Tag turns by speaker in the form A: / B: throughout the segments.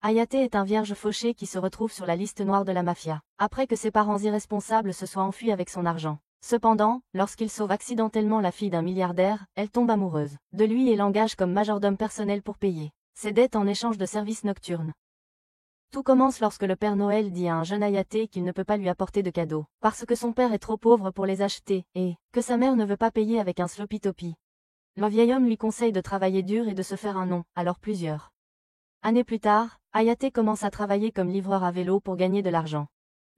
A: Hayate est un vierge fauché qui se retrouve sur la liste noire de la mafia, après que ses parents irresponsables se soient enfuis avec son argent. Cependant, lorsqu'il sauve accidentellement la fille d'un milliardaire, elle tombe amoureuse de lui et l'engage comme majordome personnel pour payer ses dettes en échange de services nocturnes. Tout commence lorsque le Père Noël dit à un jeune Hayate qu'il ne peut pas lui apporter de cadeaux, parce que son père est trop pauvre pour les acheter, et que sa mère ne veut pas payer avec un sloppy toppy. Le vieil homme lui conseille de travailler dur et de se faire un nom, alors plusieurs années plus tard, Hayate commence à travailler comme livreur à vélo pour gagner de l'argent.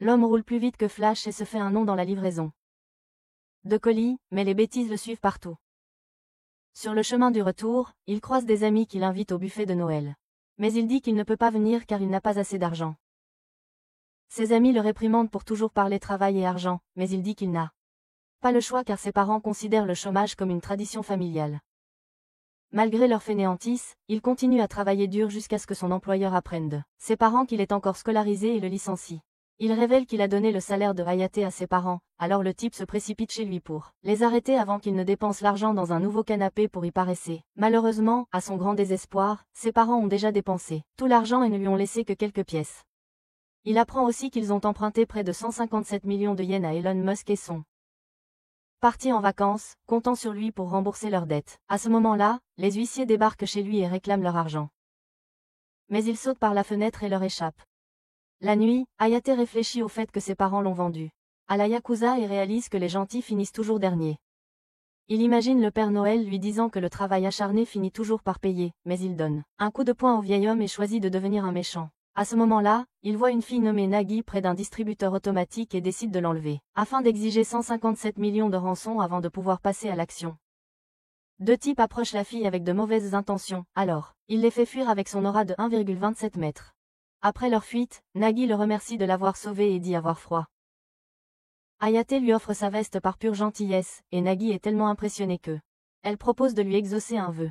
A: L'homme roule plus vite que Flash et se fait un nom dans la livraison de colis, mais les bêtises le suivent partout. Sur le chemin du retour, il croise des amis qui l'invitent au buffet de Noël. Mais il dit qu'il ne peut pas venir car il n'a pas assez d'argent. Ses amis le réprimandent pour toujours parler travail et argent, mais il dit qu'il n'a pas le choix car ses parents considèrent le chômage comme une tradition familiale. Malgré leur fainéantise, il continue à travailler dur jusqu'à ce que son employeur apprenne de ses parents qu'il est encore scolarisé et le licencie. Il révèle qu'il a donné le salaire de Hayate à ses parents, alors le type se précipite chez lui pour les arrêter avant qu'il ne dépense l'argent dans un nouveau canapé pour y paraisser. Malheureusement, à son grand désespoir, ses parents ont déjà dépensé tout l'argent et ne lui ont laissé que quelques pièces. Il apprend aussi qu'ils ont emprunté près de 157 millions de yens à Elon Musk et sont partis en vacances, comptant sur lui pour rembourser leurs dettes. À ce moment-là, les huissiers débarquent chez lui et réclament leur argent. Mais il saute par la fenêtre et leur échappe. La nuit, Hayate réfléchit au fait que ses parents l'ont vendu à la Yakuza et réalise que les gentils finissent toujours derniers. Il imagine le Père Noël lui disant que le travail acharné finit toujours par payer, mais il donne un coup de poing au vieil homme et choisit de devenir un méchant. À ce moment-là, il voit une fille nommée Nagi près d'un distributeur automatique et décide de l'enlever, afin d'exiger 157 millions de rançon avant de pouvoir passer à l'action. Deux types approchent la fille avec de mauvaises intentions, alors, il les fait fuir avec son aura de 1,27 mètres. Après leur fuite, Nagi le remercie de l'avoir sauvé et dit avoir froid. Hayate lui offre sa veste par pure gentillesse, et Nagi est tellement impressionnée que elle propose de lui exaucer un vœu.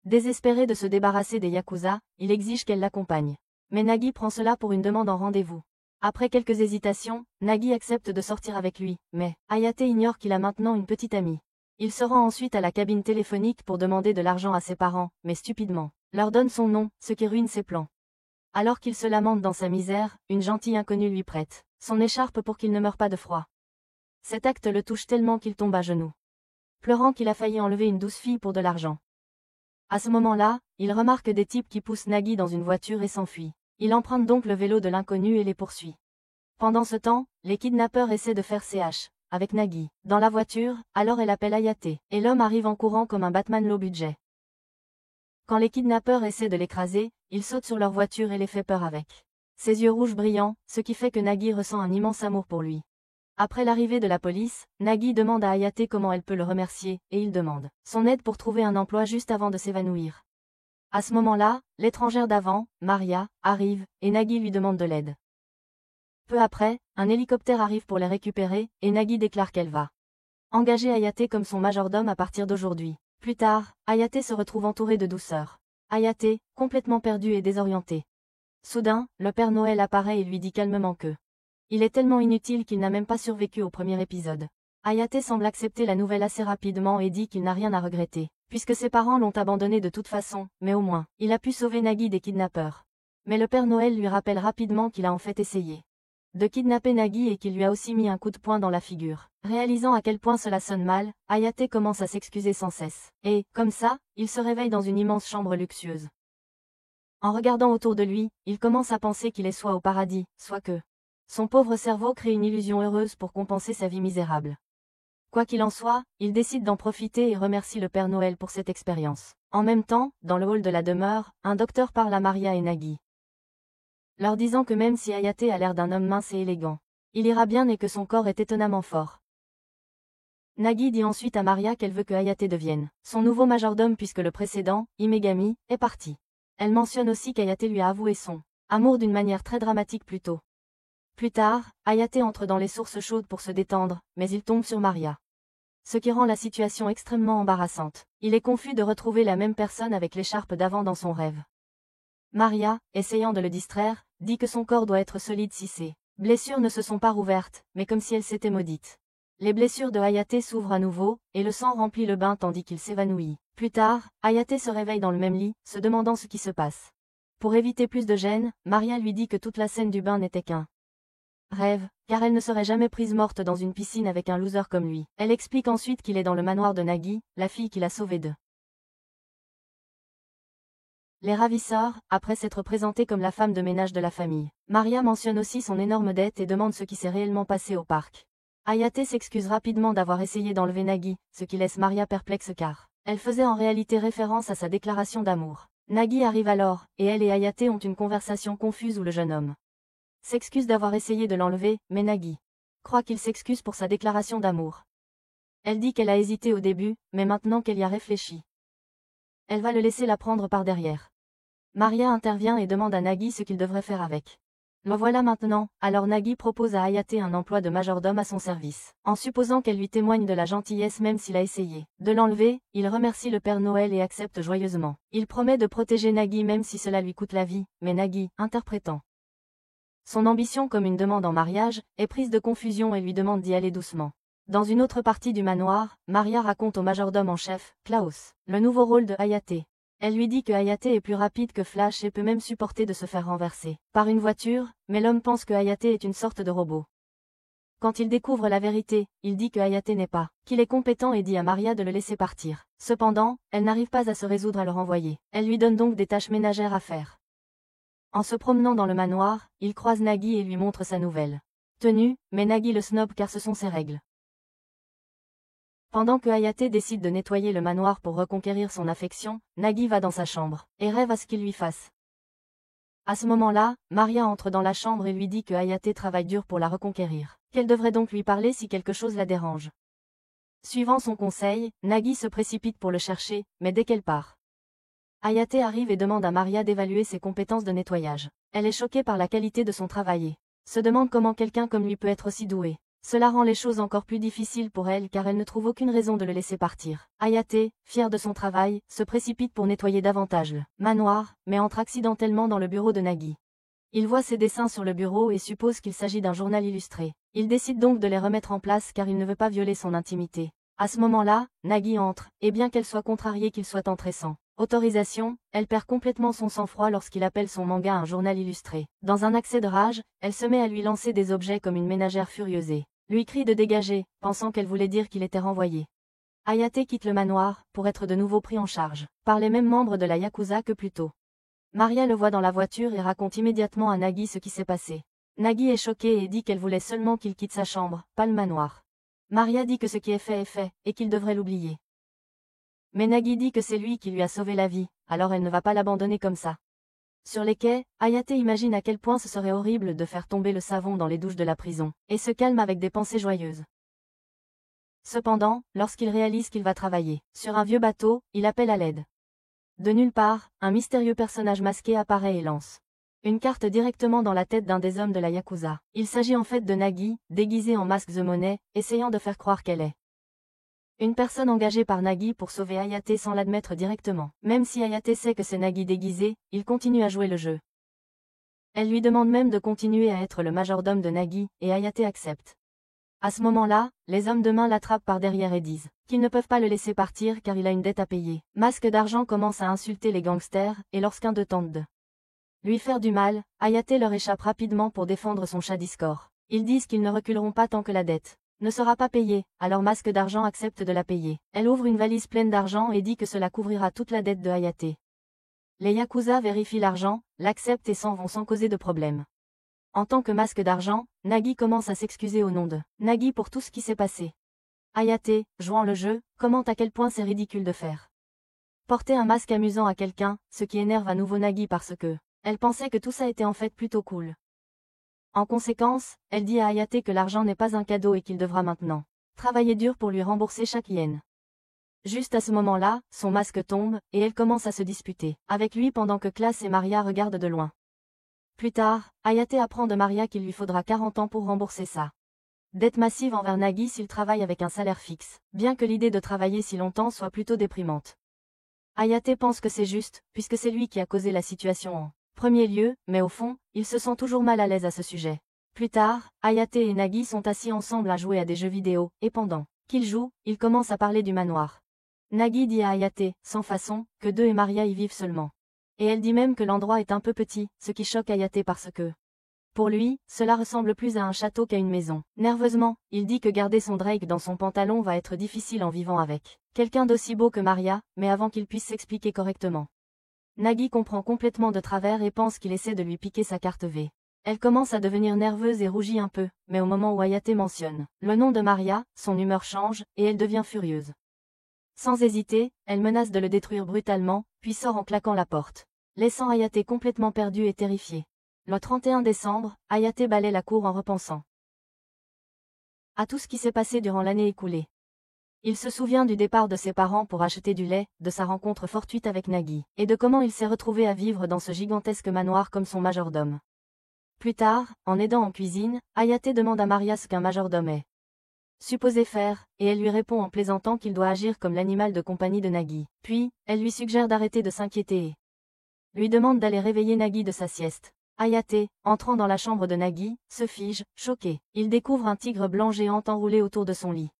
A: Désespéré de se débarrasser des Yakuza, il exige qu'elle l'accompagne. Mais Nagi prend cela pour une demande en rendez-vous. Après quelques hésitations, Nagi accepte de sortir avec lui, mais Hayate ignore qu'il a maintenant une petite amie. Il se rend ensuite à la cabine téléphonique pour demander de l'argent à ses parents, mais stupidement, leur donne son nom, ce qui ruine ses plans. Alors qu'il se lamente dans sa misère, une gentille inconnue lui prête son écharpe pour qu'il ne meure pas de froid. Cet acte le touche tellement qu'il tombe à genoux, pleurant qu'il a failli enlever une douce fille pour de l'argent. À ce moment-là, il remarque des types qui poussent Nagi dans une voiture et s'enfuient. Il emprunte donc le vélo de l'inconnu et les poursuit. Pendant ce temps, les kidnappeurs essaient de faire CH avec Nagi dans la voiture, alors elle appelle Hayate, et l'homme arrive en courant comme un Batman low budget. Quand les kidnappeurs essaient de l'écraser, il saute sur leur voiture et les fait peur avec ses yeux rouges brillants, ce qui fait que Nagi ressent un immense amour pour lui. Après l'arrivée de la police, Nagi demande à Hayate comment elle peut le remercier, et il demande son aide pour trouver un emploi juste avant de s'évanouir. À ce moment-là, l'étrangère d'avant, Maria, arrive, et Nagi lui demande de l'aide. Peu après, un hélicoptère arrive pour les récupérer, et Nagi déclare qu'elle va engager Hayate comme son majordome à partir d'aujourd'hui. Plus tard, Hayate se retrouve entourée de douceur. Hayate, complètement perdue et désorientée. Soudain, le Père Noël apparaît et lui dit calmement que il est tellement inutile qu'il n'a même pas survécu au premier épisode. Hayate semble accepter la nouvelle assez rapidement et dit qu'il n'a rien à regretter, puisque ses parents l'ont abandonné de toute façon, mais au moins, il a pu sauver Nagi des kidnappeurs. Mais le Père Noël lui rappelle rapidement qu'il a en fait essayé de kidnapper Nagi et qu'il lui a aussi mis un coup de poing dans la figure. Réalisant à quel point cela sonne mal, Hayate commence à s'excuser sans cesse. Et, comme ça, il se réveille dans une immense chambre luxueuse. En regardant autour de lui, il commence à penser qu'il est soit au paradis, soit que son pauvre cerveau crée une illusion heureuse pour compenser sa vie misérable. Quoi qu'il en soit, il décide d'en profiter et remercie le Père Noël pour cette expérience. En même temps, dans le hall de la demeure, un docteur parle à Maria et Nagi, leur disant que même si Hayate a l'air d'un homme mince et élégant, il ira bien et que son corps est étonnamment fort. Nagi dit ensuite à Maria qu'elle veut que Hayate devienne son nouveau majordome puisque le précédent, Imegami, est parti. Elle mentionne aussi qu'Hayate lui a avoué son amour d'une manière très dramatique plus tôt. Plus tard, Hayate entre dans les sources chaudes pour se détendre, mais il tombe sur Maria. Ce qui rend la situation extrêmement embarrassante. Il est confus de retrouver la même personne avec l'écharpe d'avant dans son rêve. Maria, essayant de le distraire, dit que son corps doit être solide si ses blessures ne se sont pas rouvertes, mais comme si elles s'étaient maudites. Les blessures de Hayate s'ouvrent à nouveau, et le sang remplit le bain tandis qu'il s'évanouit. Plus tard, Hayate se réveille dans le même lit, se demandant ce qui se passe. Pour éviter plus de gêne, Maria lui dit que toute la scène du bain n'était qu'un rêve, car elle ne serait jamais prise morte dans une piscine avec un loser comme lui. Elle explique ensuite qu'il est dans le manoir de Nagui, la fille qui l'a sauvé d'eux. Les ravisseurs, après s'être présentée comme la femme de ménage de la famille. Maria mentionne aussi son énorme dette et demande ce qui s'est réellement passé au parc. Hayate s'excuse rapidement d'avoir essayé d'enlever Nagui, ce qui laisse Maria perplexe car elle faisait en réalité référence à sa déclaration d'amour. Nagui arrive alors, et elle et Hayate ont une conversation confuse où le jeune homme s'excuse d'avoir essayé de l'enlever, mais Nagui croit qu'il s'excuse pour sa déclaration d'amour. Elle dit qu'elle a hésité au début, mais maintenant qu'elle y a réfléchi, elle va le laisser la prendre par derrière. Maria intervient et demande à Nagui ce qu'il devrait faire avec. Le voilà maintenant, alors Nagui propose à Hayate un emploi de majordome à son service. En supposant qu'elle lui témoigne de la gentillesse même s'il a essayé de l'enlever, il remercie le Père Noël et accepte joyeusement. Il promet de protéger Nagui même si cela lui coûte la vie, mais Nagui, interprétant son ambition comme une demande en mariage, est prise de confusion et lui demande d'y aller doucement. Dans une autre partie du manoir, Maria raconte au majordome en chef, Klaus, le nouveau rôle de Hayate. Elle lui dit que Hayate est plus rapide que Flash et peut même supporter de se faire renverser par une voiture, mais l'homme pense que Hayate est une sorte de robot. Quand il découvre la vérité, il dit que Hayate n'est pas, qu'il est compétent et dit à Maria de le laisser partir. Cependant, elle n'arrive pas à se résoudre à le renvoyer. Elle lui donne donc des tâches ménagères à faire. En se promenant dans le manoir, il croise Nagui et lui montre sa nouvelle tenue, mais Nagui le snob car ce sont ses règles. Pendant que Hayate décide de nettoyer le manoir pour reconquérir son affection, Nagui va dans sa chambre, et rêve à ce qu'il lui fasse. À ce moment-là, Maria entre dans la chambre et lui dit que Hayate travaille dur pour la reconquérir, qu'elle devrait donc lui parler si quelque chose la dérange. Suivant son conseil, Nagui se précipite pour le chercher, mais dès qu'elle part, Hayate arrive et demande à Maria d'évaluer ses compétences de nettoyage. Elle est choquée par la qualité de son travail et se demande comment quelqu'un comme lui peut être aussi doué. Cela rend les choses encore plus difficiles pour elle car elle ne trouve aucune raison de le laisser partir. Hayate, fière de son travail, se précipite pour nettoyer davantage le manoir, mais entre accidentellement dans le bureau de Nagui. Il voit ses dessins sur le bureau et suppose qu'il s'agit d'un journal illustré. Il décide donc de les remettre en place car il ne veut pas violer son intimité. À ce moment-là, Nagui entre, et bien qu'elle soit contrariée qu'il soit entré sans autorisation, elle perd complètement son sang-froid lorsqu'il appelle son manga un journal illustré. Dans un accès de rage, elle se met à lui lancer des objets comme une ménagère furieuse et lui crie de dégager, pensant qu'elle voulait dire qu'il était renvoyé. Hayate quitte le manoir, pour être de nouveau pris en charge, par les mêmes membres de la Yakuza que plus tôt. Maria le voit dans la voiture et raconte immédiatement à Nagui ce qui s'est passé. Nagui est choquée et dit qu'elle voulait seulement qu'il quitte sa chambre, pas le manoir. Maria dit que ce qui est fait, et qu'il devrait l'oublier. Mais Nagui dit que c'est lui qui lui a sauvé la vie, alors elle ne va pas l'abandonner comme ça. Sur les quais, Hayate imagine à quel point ce serait horrible de faire tomber le savon dans les douches de la prison, et se calme avec des pensées joyeuses. Cependant, lorsqu'il réalise qu'il va travailler sur un vieux bateau, il appelle à l'aide. De nulle part, un mystérieux personnage masqué apparaît et lance une carte directement dans la tête d'un des hommes de la Yakuza. Il s'agit en fait de Nagui, déguisé en masque The Money, essayant de faire croire qu'elle est une personne engagée par Nagui pour sauver Hayate sans l'admettre directement. Même si Hayate sait que c'est Nagui déguisé, il continue à jouer le jeu. Elle lui demande même de continuer à être le majordome de Nagui, et Hayate accepte. À ce moment-là, les hommes de main l'attrapent par derrière et disent qu'ils ne peuvent pas le laisser partir car il a une dette à payer. Masque d'Argent commence à insulter les gangsters, et lorsqu'un d'eux tente de lui faire du mal, Hayate leur échappe rapidement pour défendre son chat Discord. Ils disent qu'ils ne reculeront pas tant que la dette ne sera pas payée, alors Masque d'Argent accepte de la payer. Elle ouvre une valise pleine d'argent et dit que cela couvrira toute la dette de Hayate. Les Yakuza vérifient l'argent, l'acceptent et s'en vont sans causer de problème. En tant que Masque d'Argent, Nagui commence à s'excuser au nom de Nagui pour tout ce qui s'est passé. Hayate, jouant le jeu, commente à quel point c'est ridicule de faire porter un masque amusant à quelqu'un, ce qui énerve à nouveau Nagui parce que elle pensait que tout ça était en fait plutôt cool. En conséquence, elle dit à Hayate que l'argent n'est pas un cadeau et qu'il devra maintenant travailler dur pour lui rembourser chaque yen. Juste à ce moment-là, son masque tombe, et elle commence à se disputer avec lui pendant que Klaus et Maria regardent de loin. Plus tard, Hayate apprend de Maria qu'il lui faudra 40 ans pour rembourser sa dette massive envers Nagui s'il travaille avec un salaire fixe, bien que l'idée de travailler si longtemps soit plutôt déprimante. Hayate pense que c'est juste, puisque c'est lui qui a causé la situation en premier lieu, mais au fond, il se sent toujours mal à l'aise à ce sujet. Plus tard, Hayate et Nagui sont assis ensemble à jouer à des jeux vidéo, et pendant qu'ils jouent, ils commencent à parler du manoir. Nagui dit à Hayate, sans façon, que deux et Maria y vivent seulement Et elle dit même que l'endroit est un peu petit, ce qui choque Hayate parce que, pour lui, cela ressemble plus à un château qu'à une maison. Nerveusement, il dit que garder son Drake dans son pantalon va être difficile en vivant avec quelqu'un d'aussi beau que Maria, mais avant qu'il puisse s'expliquer correctement. Nagi comprend complètement de travers et pense qu'il essaie de lui piquer sa carte V. Elle commence à devenir nerveuse et rougit un peu, mais au moment où Hayate mentionne le nom de Maria, son humeur change, et elle devient furieuse. Sans hésiter, elle menace de le détruire brutalement, puis sort en claquant la porte, laissant Hayate complètement perdue et terrifiée. Le 31 décembre, Hayate balaie la cour en repensant à tout ce qui s'est passé durant l'année écoulée. Il se souvient du départ de ses parents pour acheter du lait, de sa rencontre fortuite avec Nagi, et de comment il s'est retrouvé à vivre dans ce gigantesque manoir comme son majordome. Plus tard, en aidant en cuisine, Hayate demande à Maria ce qu'un majordome est supposé faire, et elle lui répond en plaisantant qu'il doit agir comme l'animal de compagnie de Nagi. Puis, elle lui suggère d'arrêter de s'inquiéter et lui demande d'aller réveiller Nagi de sa sieste. Hayate, entrant dans la chambre de Nagi, se fige, choqué. Il découvre un tigre blanc géant enroulé autour de son lit.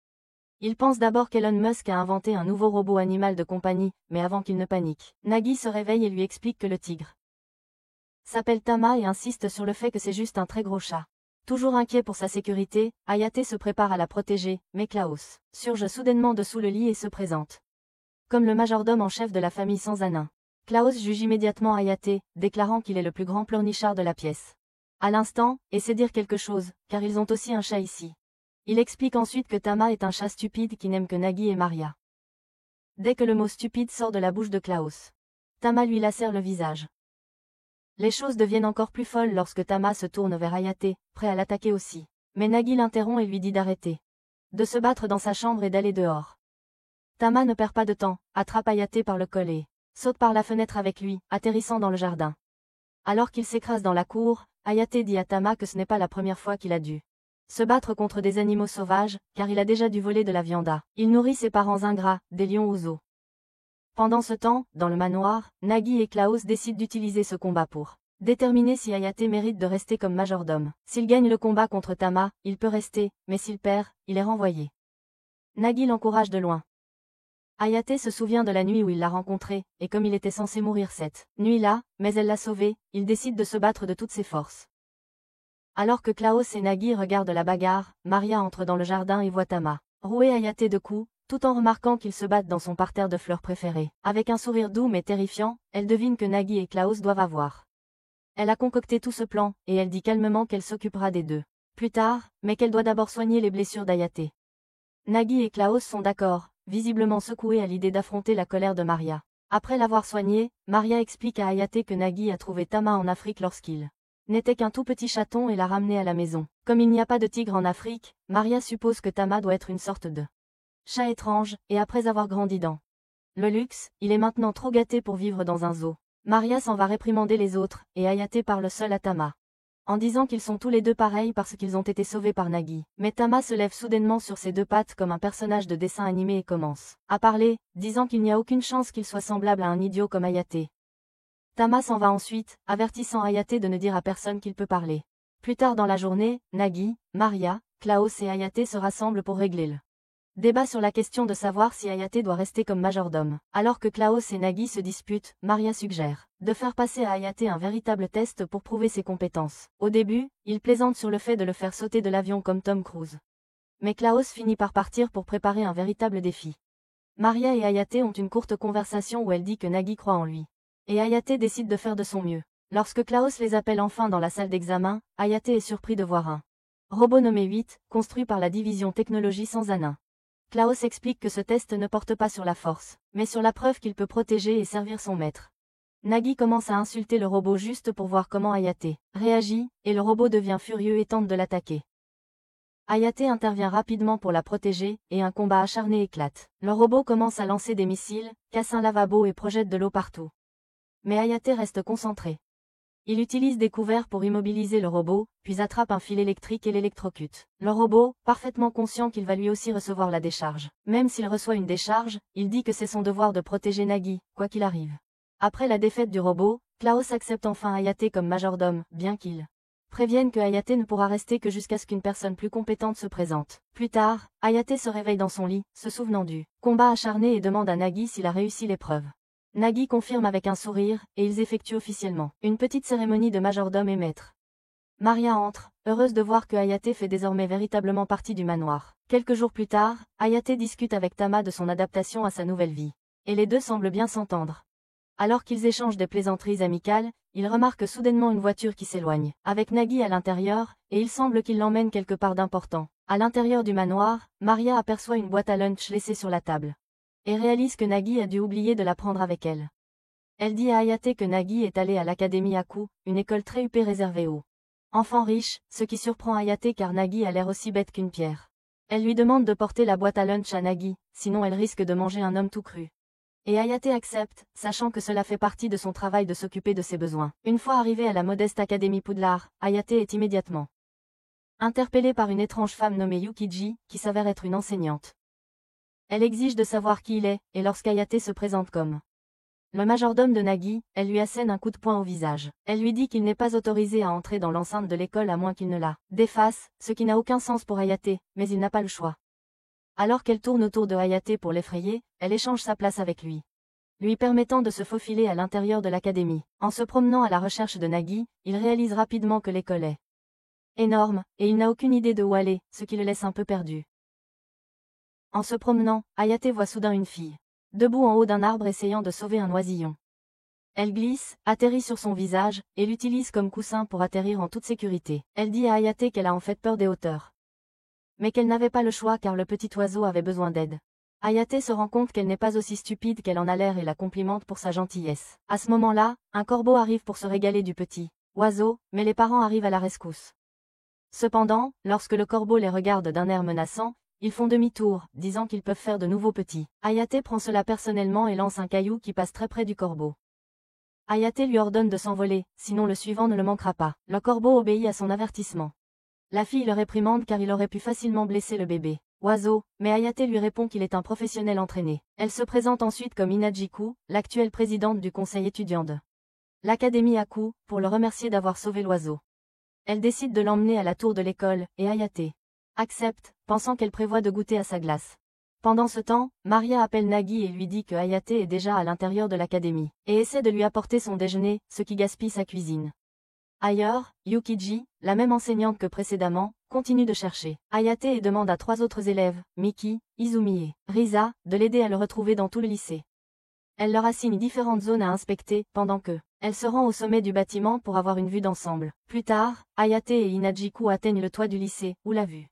A: Il pense d'abord qu'Elon Musk a inventé un nouveau robot animal de compagnie, mais avant qu'il ne panique, Nagi se réveille et lui explique que le tigre s'appelle Tama et insiste sur le fait que c'est juste un très gros chat. Toujours inquiet pour sa sécurité, Hayate se prépare à la protéger, mais Klaus surge soudainement dessous le lit et se présente comme le majordome en chef de la famille sans âne. Klaus juge immédiatement Hayate, déclarant qu'il est le plus grand pleurnichard de la pièce. À l'instant, et c'est dire quelque chose, car ils ont aussi un chat ici. Il explique ensuite que Tama est un chat stupide qui n'aime que Nagi et Maria. Dès que le mot stupide sort de la bouche de Klaus, Tama lui lacère le visage. Les choses deviennent encore plus folles lorsque Tama se tourne vers Hayate, prêt à l'attaquer aussi. Mais Nagi l'interrompt et lui dit d'arrêter de se battre dans sa chambre et d'aller dehors. Tama ne perd pas de temps, attrape Hayate par le col et saute par la fenêtre avec lui, atterrissant dans le jardin. Alors qu'il s'écrase dans la cour, Hayate dit à Tama que ce n'est pas la première fois qu'il a dû se battre contre des animaux sauvages, car il a déjà dû voler de la viande. Il nourrit ses parents ingrats, des lions aux os. Pendant ce temps, dans le manoir, Nagi et Klaus décident d'utiliser ce combat pour déterminer si Hayate mérite de rester comme majordome. S'il gagne le combat contre Tama, il peut rester, mais s'il perd, il est renvoyé. Nagi l'encourage de loin. Hayate se souvient de la nuit où il l'a rencontré, et comme il était censé mourir cette nuit-là, mais elle l'a sauvé, il décide de se battre de toutes ses forces. Alors que Klaus et Nagi regardent la bagarre, Maria entre dans le jardin et voit Tama rouer Hayate de coups, tout en remarquant qu'ils se battent dans son parterre de fleurs préféré. Avec un sourire doux mais terrifiant, elle devine que Nagi et Klaus doivent avoir. Elle a concocté tout ce plan, et elle dit calmement qu'elle s'occupera des deux plus tard, mais qu'elle doit d'abord soigner les blessures d'Hayate. Nagi et Klaus sont d'accord, visiblement secoués à l'idée d'affronter la colère de Maria. Après l'avoir soigné, Maria explique à Hayate que Nagi a trouvé Tama en Afrique lorsqu'il n'était qu'un tout petit chaton et l'a ramené à la maison. Comme il n'y a pas de tigre en Afrique, Maria suppose que Tama doit être une sorte de chat étrange, et après avoir grandi dans le luxe, il est maintenant trop gâté pour vivre dans un zoo. Maria s'en va réprimander les autres, et Hayate parle seul à Tama, en disant qu'ils sont tous les deux pareils parce qu'ils ont été sauvés par Nagi. Mais Tama se lève soudainement sur ses deux pattes comme un personnage de dessin animé et commence à parler, disant qu'il n'y a aucune chance qu'il soit semblable à un idiot comme Hayate. Tama s'en va ensuite, avertissant Hayate de ne dire à personne qu'il peut parler. Plus tard dans la journée, Nagi, Maria, Klaus et Hayate se rassemblent pour régler le débat sur la question de savoir si Hayate doit rester comme majordome. Alors que Klaus et Nagi se disputent, Maria suggère de faire passer à Hayate un véritable test pour prouver ses compétences. Au début, il plaisante sur le fait de le faire sauter de l'avion comme Tom Cruise. Mais Klaus finit par partir pour préparer un véritable défi. Maria et Hayate ont une courte conversation où elle dit que Nagi croit en lui. Et Hayate décide de faire de son mieux. Lorsque Klaus les appelle enfin dans la salle d'examen, Hayate est surpris de voir un robot nommé 8, construit par la division technologie sans âne. Klaus explique que ce test ne porte pas sur la force, mais sur la preuve qu'il peut protéger et servir son maître. Nagi commence à insulter le robot juste pour voir comment Hayate réagit, et le robot devient furieux et tente de l'attaquer. Hayate intervient rapidement pour la protéger, et un combat acharné éclate. Le robot commence à lancer des missiles, casse un lavabo et projette de l'eau partout. Mais Hayate reste concentré. Il utilise des couverts pour immobiliser le robot, puis attrape un fil électrique et l'électrocute. Le robot, parfaitement conscient qu'il va lui aussi recevoir la décharge. Même s'il reçoit une décharge, il dit que c'est son devoir de protéger Nagi, quoi qu'il arrive. Après la défaite du robot, Klaus accepte enfin Hayate comme majordome, bien qu'il prévienne que Hayate ne pourra rester que jusqu'à ce qu'une personne plus compétente se présente. Plus tard, Hayate se réveille dans son lit, se souvenant du combat acharné et demande à Nagi s'il a réussi l'épreuve. Nagi confirme avec un sourire, et ils effectuent officiellement une petite cérémonie de majordome et maître. Maria entre, heureuse de voir que Hayate fait désormais véritablement partie du manoir. Quelques jours plus tard, Hayate discute avec Tama de son adaptation à sa nouvelle vie. Et les deux semblent bien s'entendre. Alors qu'ils échangent des plaisanteries amicales, ils remarquent soudainement une voiture qui s'éloigne, avec Nagi à l'intérieur, et il semble qu'il l'emmène quelque part d'important. À l'intérieur du manoir, Maria aperçoit une boîte à lunch laissée sur la table. Et réalise que Nagi a dû oublier de la prendre avec elle. Elle dit à Hayate que Nagi est allé à l'académie Aku, une école très huppée réservée aux enfants riches, ce qui surprend Hayate car Nagi a l'air aussi bête qu'une pierre. Elle lui demande de porter la boîte à lunch à Nagi, sinon elle risque de manger un homme tout cru. Et Hayate accepte, sachant que cela fait partie de son travail de s'occuper de ses besoins. Une fois arrivée à la modeste académie Poudlard, Hayate est immédiatement interpellée par une étrange femme nommée Yukiji, qui s'avère être une enseignante. Elle exige de savoir qui il est, et lorsqu'Hayate se présente comme le majordome de Nagi, elle lui assène un coup de poing au visage. Elle lui dit qu'il n'est pas autorisé à entrer dans l'enceinte de l'école à moins qu'il ne la défasse, ce qui n'a aucun sens pour Hayate, mais il n'a pas le choix. Alors qu'elle tourne autour de Hayate pour l'effrayer, elle échange sa place avec lui permettant de se faufiler à l'intérieur de l'académie. En se promenant à la recherche de Nagi, il réalise rapidement que l'école est énorme, et il n'a aucune idée de où aller, ce qui le laisse un peu perdu. En se promenant, Hayate voit soudain une fille debout en haut d'un arbre essayant de sauver un oisillon. Elle glisse, atterrit sur son visage, et l'utilise comme coussin pour atterrir en toute sécurité. Elle dit à Hayate qu'elle a en fait peur des hauteurs. Mais qu'elle n'avait pas le choix car le petit oiseau avait besoin d'aide. Hayate se rend compte qu'elle n'est pas aussi stupide qu'elle en a l'air et la complimente pour sa gentillesse. À ce moment-là, un corbeau arrive pour se régaler du petit oiseau, mais les parents arrivent à la rescousse. Cependant, lorsque le corbeau les regarde d'un air menaçant, ils font demi-tour, disant qu'ils peuvent faire de nouveaux petits. Hayate prend cela personnellement et lance un caillou qui passe très près du corbeau. Hayate lui ordonne de s'envoler, sinon le suivant ne le manquera pas. Le corbeau obéit à son avertissement. La fille le réprimande car il aurait pu facilement blesser le bébé oiseau, mais Hayate lui répond qu'il est un professionnel entraîné. Elle se présente ensuite comme Inajiku, l'actuelle présidente du conseil étudiant de l'académie Aku, pour le remercier d'avoir sauvé l'oiseau. Elle décide de l'emmener à la tour de l'école, et Hayate accepte, pensant qu'elle prévoit de goûter à sa glace. Pendant ce temps, Maria appelle Nagi et lui dit que Hayate est déjà à l'intérieur de l'académie, et essaie de lui apporter son déjeuner, ce qui gaspille sa cuisine. Ailleurs, Yukiji, la même enseignante que précédemment, continue de chercher Hayate et demande à 3 autres élèves, Miki, Izumi et Risa, de l'aider à le retrouver dans tout le lycée. Elle leur assigne différentes zones à inspecter, pendant que elle se rend au sommet du bâtiment pour avoir une vue d'ensemble. Plus tard, Hayate et Inajiku atteignent le toit du lycée, où la vue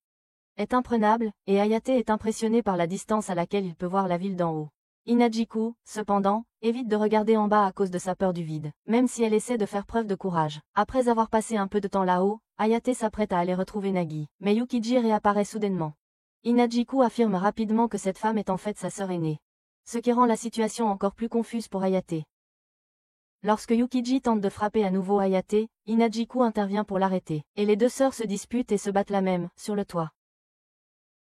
A: est imprenable, et Hayate est impressionné par la distance à laquelle il peut voir la ville d'en haut. Inajiku, cependant, évite de regarder en bas à cause de sa peur du vide, même si elle essaie de faire preuve de courage. Après avoir passé un peu de temps là-haut, Hayate s'apprête à aller retrouver Nagi, mais Yukiji réapparaît soudainement. Inajiku affirme rapidement que cette femme est en fait sa sœur aînée, ce qui rend la situation encore plus confuse pour Hayate. Lorsque Yukiji tente de frapper à nouveau Hayate, Inajiku intervient pour l'arrêter, et les deux sœurs se disputent et se battent la même, sur le toit.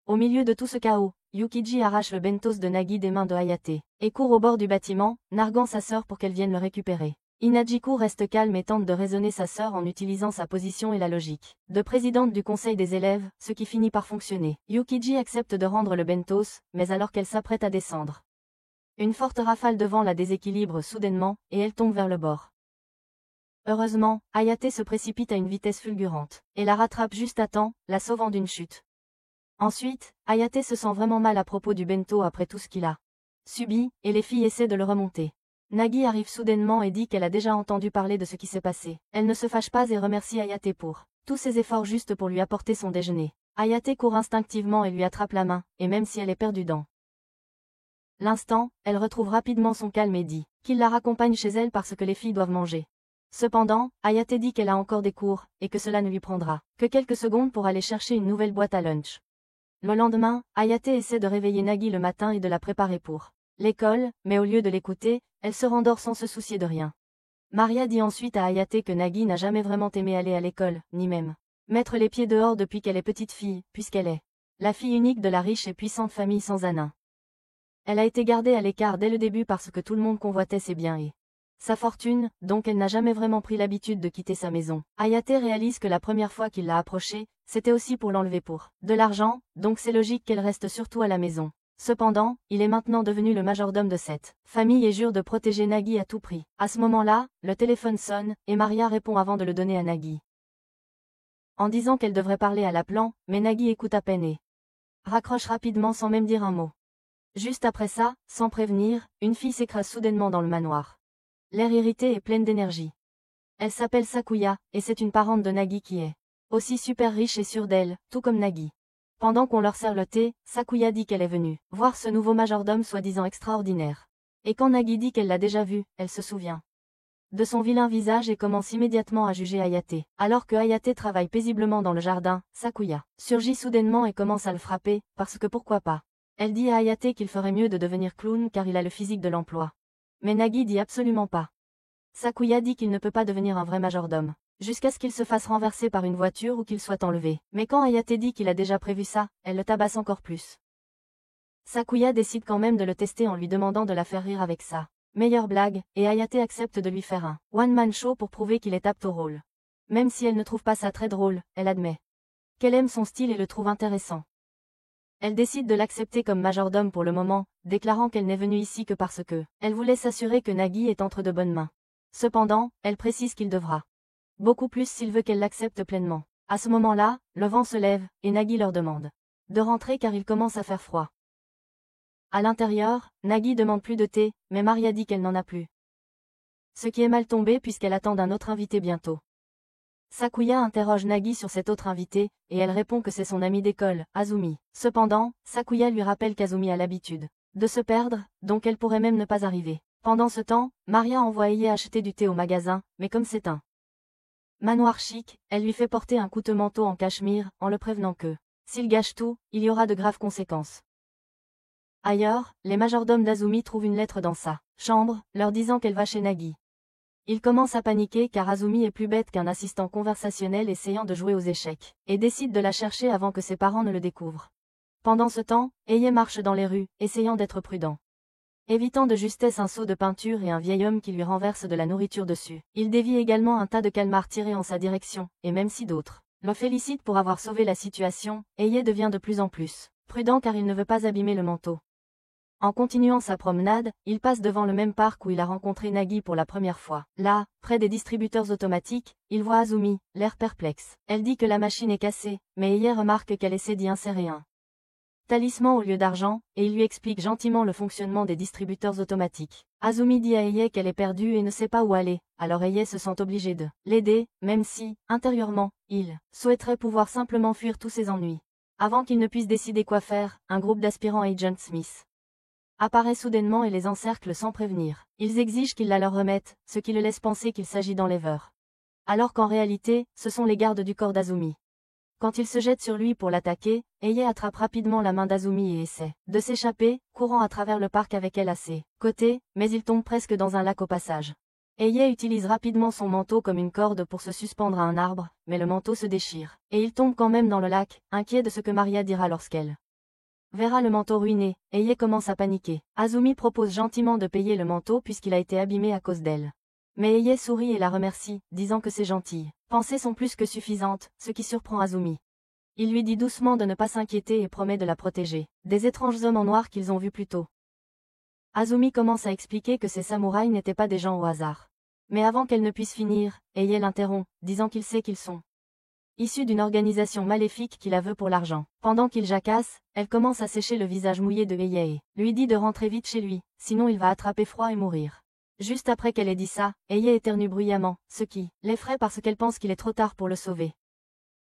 A: Au milieu de tout ce chaos, Yukiji arrache le bentos de Nagi des mains de Hayate, et court au bord du bâtiment, narguant sa sœur pour qu'elle vienne le récupérer. Inajiku reste calme et tente de raisonner sa sœur en utilisant sa position et la logique de présidente du conseil des élèves, ce qui finit par fonctionner. Yukiji accepte de rendre le bentos, mais alors qu'elle s'apprête à descendre, une forte rafale de vent la déséquilibre soudainement, et elle tombe vers le bord. Heureusement, Hayate se précipite à une vitesse fulgurante, et la rattrape juste à temps, la sauvant d'une chute. Ensuite, Hayate se sent vraiment mal à propos du bento après tout ce qu'il a subi, et les filles essaient de le remonter. Nagi arrive soudainement et dit qu'elle a déjà entendu parler de ce qui s'est passé. Elle ne se fâche pas et remercie Hayate pour tous ses efforts juste pour lui apporter son déjeuner. Hayate court instinctivement et lui attrape la main, et même si elle est perdue dans l'instant, elle retrouve rapidement son calme et dit qu'il la raccompagne chez elle parce que les filles doivent manger. Cependant, Hayate dit qu'elle a encore des cours, et que cela ne lui prendra que quelques secondes pour aller chercher une nouvelle boîte à lunch. Le lendemain, Hayate essaie de réveiller Nagi le matin et de la préparer pour l'école, mais au lieu de l'écouter, elle se rendort sans se soucier de rien. Maria dit ensuite à Hayate que Nagi n'a jamais vraiment aimé aller à l'école, ni même mettre les pieds dehors depuis qu'elle est petite fille, puisqu'elle est la fille unique de la riche et puissante famille sans âne. Elle a été gardée à l'écart dès le début parce que tout le monde convoitait ses biens et sa fortune, donc elle n'a jamais vraiment pris l'habitude de quitter sa maison. Hayate réalise que la première fois qu'il l'a approchée, c'était aussi pour l'enlever pour de l'argent, donc c'est logique qu'elle reste surtout à la maison. Cependant, il est maintenant devenu le majordome de cette famille et jure de protéger Nagi à tout prix. À ce moment-là, le téléphone sonne, et Maria répond avant de le donner à Nagi. En disant qu'elle devrait parler à l'appelant, mais Nagi écoute à peine et raccroche rapidement sans même dire un mot. Juste après ça, sans prévenir, une fille s'écrase soudainement dans le manoir. L'air irrité et pleine d'énergie. Elle s'appelle Sakuya, et c'est une parente de Nagi qui est aussi super riche et sûre d'elle, tout comme Nagi. Pendant qu'on leur sert le thé, Sakuya dit qu'elle est venue voir ce nouveau majordome soi-disant extraordinaire. Et quand Nagi dit qu'elle l'a déjà vu, elle se souvient de son vilain visage et commence immédiatement à juger Hayate. Alors que Hayate travaille paisiblement dans le jardin, Sakuya surgit soudainement et commence à le frapper, parce que pourquoi pas. Elle dit à Hayate qu'il ferait mieux de devenir clown car il a le physique de l'emploi. Mais Nagi dit absolument pas. Sakuya dit qu'il ne peut pas devenir un vrai majordome, jusqu'à ce qu'il se fasse renverser par une voiture ou qu'il soit enlevé. Mais quand Hayate dit qu'il a déjà prévu ça, elle le tabasse encore plus. Sakuya décide quand même de le tester en lui demandant de la faire rire avec ça meilleure blague, et Hayate accepte de lui faire un one-man show pour prouver qu'il est apte au rôle. Même si elle ne trouve pas ça très drôle, elle admet qu'elle aime son style et le trouve intéressant. Elle décide de l'accepter comme majordome pour le moment, déclarant qu'elle n'est venue ici que parce que elle voulait s'assurer que Nagi est entre de bonnes mains. Cependant, elle précise qu'il devra beaucoup plus s'il veut qu'elle l'accepte pleinement. À ce moment-là, le vent se lève, et Nagi leur demande de rentrer car il commence à faire froid. À l'intérieur, Nagi demande plus de thé, mais Maria dit qu'elle n'en a plus. Ce qui est mal tombé puisqu'elle attend d'un autre invité bientôt. Sakuya interroge Nagi sur cet autre invité, et elle répond que c'est son ami d'école, Azumi. Cependant, Sakuya lui rappelle qu'Azumi a l'habitude de se perdre, donc elle pourrait même ne pas arriver. Pendant ce temps, Maria envoie Ie acheter du thé au magasin, mais comme c'est un manoir chic, elle lui fait porter un coûteux manteau en cachemire, en le prévenant que, s'il gâche tout, il y aura de graves conséquences. Ailleurs, les majordomes d'Azumi trouvent une lettre dans sa chambre, leur disant qu'elle va chez Nagi. Ils commencent à paniquer car Azumi est plus bête qu'un assistant conversationnel essayant de jouer aux échecs, et décide de la chercher avant que ses parents ne le découvrent. Pendant ce temps, Ie marche dans les rues, essayant d'être prudent. Évitant de justesse un seau de peinture et un vieil homme qui lui renverse de la nourriture dessus. Il dévie également un tas de calmars tirés en sa direction, et même si d'autres le félicitent pour avoir sauvé la situation, Ie devient de plus en plus prudent car il ne veut pas abîmer le manteau. En continuant sa promenade, il passe devant le même parc où il a rencontré Nagi pour la première fois. Là, près des distributeurs automatiques, il voit Azumi, l'air perplexe. Elle dit que la machine est cassée, mais Ie remarque qu'elle essaie d'y insérer un talisman au lieu d'argent, et il lui explique gentiment le fonctionnement des distributeurs automatiques. Azumi dit à Ie qu'elle est perdue et ne sait pas où aller, alors Ie se sent obligé de l'aider, même si, intérieurement, il souhaiterait pouvoir simplement fuir tous ses ennuis. Avant qu'il ne puisse décider quoi faire, un groupe d'aspirants Agent Smith apparaît soudainement et les encercle sans prévenir. Ils exigent qu'il la leur remette, ce qui le laisse penser qu'il s'agit d'enlèveurs. Alors qu'en réalité, ce sont les gardes du corps d'Azumi. Quand ils se jettent sur lui pour l'attaquer, Ie attrape rapidement la main d'Azumi et essaie de s'échapper, courant à travers le parc avec elle à ses côtés, mais il tombe presque dans un lac au passage. Ie utilise rapidement son manteau comme une corde pour se suspendre à un arbre, mais le manteau se déchire, et il tombe quand même dans le lac, inquiet de ce que Maria dira lorsqu'elle verra le manteau ruiné, et Ie commence à paniquer. Azumi propose gentiment de payer le manteau puisqu'il a été abîmé à cause d'elle. Mais Ie sourit et la remercie, disant que ses gentilles pensées sont plus que suffisantes, ce qui surprend Azumi. Il lui dit doucement de ne pas s'inquiéter et promet de la protéger des étranges hommes en noir qu'ils ont vus plus tôt. Azumi commence à expliquer que ces samouraïs n'étaient pas des gens au hasard. Mais avant qu'elle ne puisse finir, Ie l'interrompt, disant qu'il sait qu'ils sont issue d'une organisation maléfique qui la veut pour l'argent. Pendant qu'il jacasse, elle commence à sécher le visage mouillé de Ie et lui dit de rentrer vite chez lui, sinon il va attraper froid et mourir. Juste après qu'elle ait dit ça, Ie éternue bruyamment, ce qui l'effraie parce qu'elle pense qu'il est trop tard pour le sauver.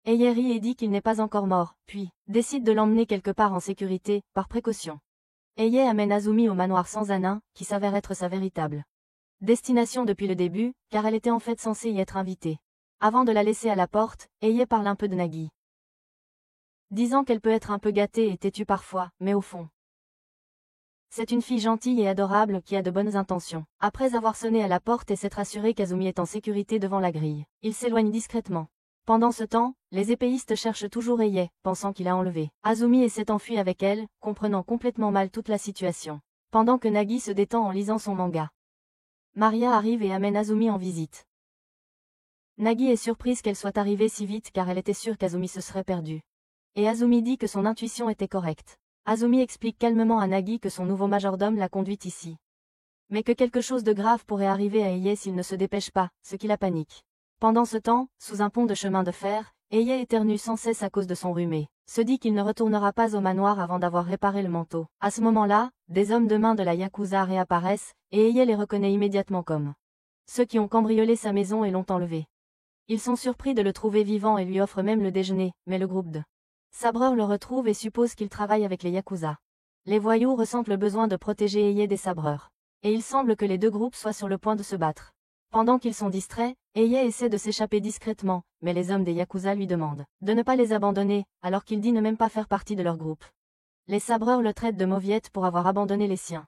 A: Ie rit et dit qu'il n'est pas encore mort, puis décide de l'emmener quelque part en sécurité, par précaution. Ie amène Azumi au manoir sans Anin, qui s'avère être sa véritable destination depuis le début, car elle était en fait censée y être invitée. Avant de la laisser à la porte, Ie parle un peu de Nagi, disant qu'elle peut être un peu gâtée et têtue parfois, mais au fond, c'est une fille gentille et adorable qui a de bonnes intentions. Après avoir sonné à la porte et s'être assuré qu'Azumi est en sécurité devant la grille, il s'éloigne discrètement. Pendant ce temps, les épéistes cherchent toujours Ie, pensant qu'il a enlevé Azumi et s'est enfui avec elle, comprenant complètement mal toute la situation. Pendant que Nagi se détend en lisant son manga, Maria arrive et amène Azumi en visite. Nagi est surprise qu'elle soit arrivée si vite car elle était sûre qu'Azumi se serait perdue. Et Azumi dit que son intuition était correcte. Azumi explique calmement à Nagi que son nouveau majordome l'a conduite ici. Mais que quelque chose de grave pourrait arriver à Eye s'il ne se dépêche pas, ce qui la panique. Pendant ce temps, sous un pont de chemin de fer, Eye éternue sans cesse à cause de son rhume. Se dit qu'il ne retournera pas au manoir avant d'avoir réparé le manteau. À ce moment-là, des hommes de main de la Yakuza réapparaissent, et Eye les reconnaît immédiatement comme ceux qui ont cambriolé sa maison et l'ont enlevé. Ils sont surpris de le trouver vivant et lui offrent même le déjeuner, mais le groupe de sabreurs le retrouve et suppose qu'il travaille avec les Yakuza. Les voyous ressentent le besoin de protéger Eye des sabreurs. Et il semble que les deux groupes soient sur le point de se battre. Pendant qu'ils sont distraits, Eye essaie de s'échapper discrètement, mais les hommes des Yakuza lui demandent de ne pas les abandonner, alors qu'il dit ne même pas faire partie de leur groupe. Les sabreurs le traitent de mauviette pour avoir abandonné les siens.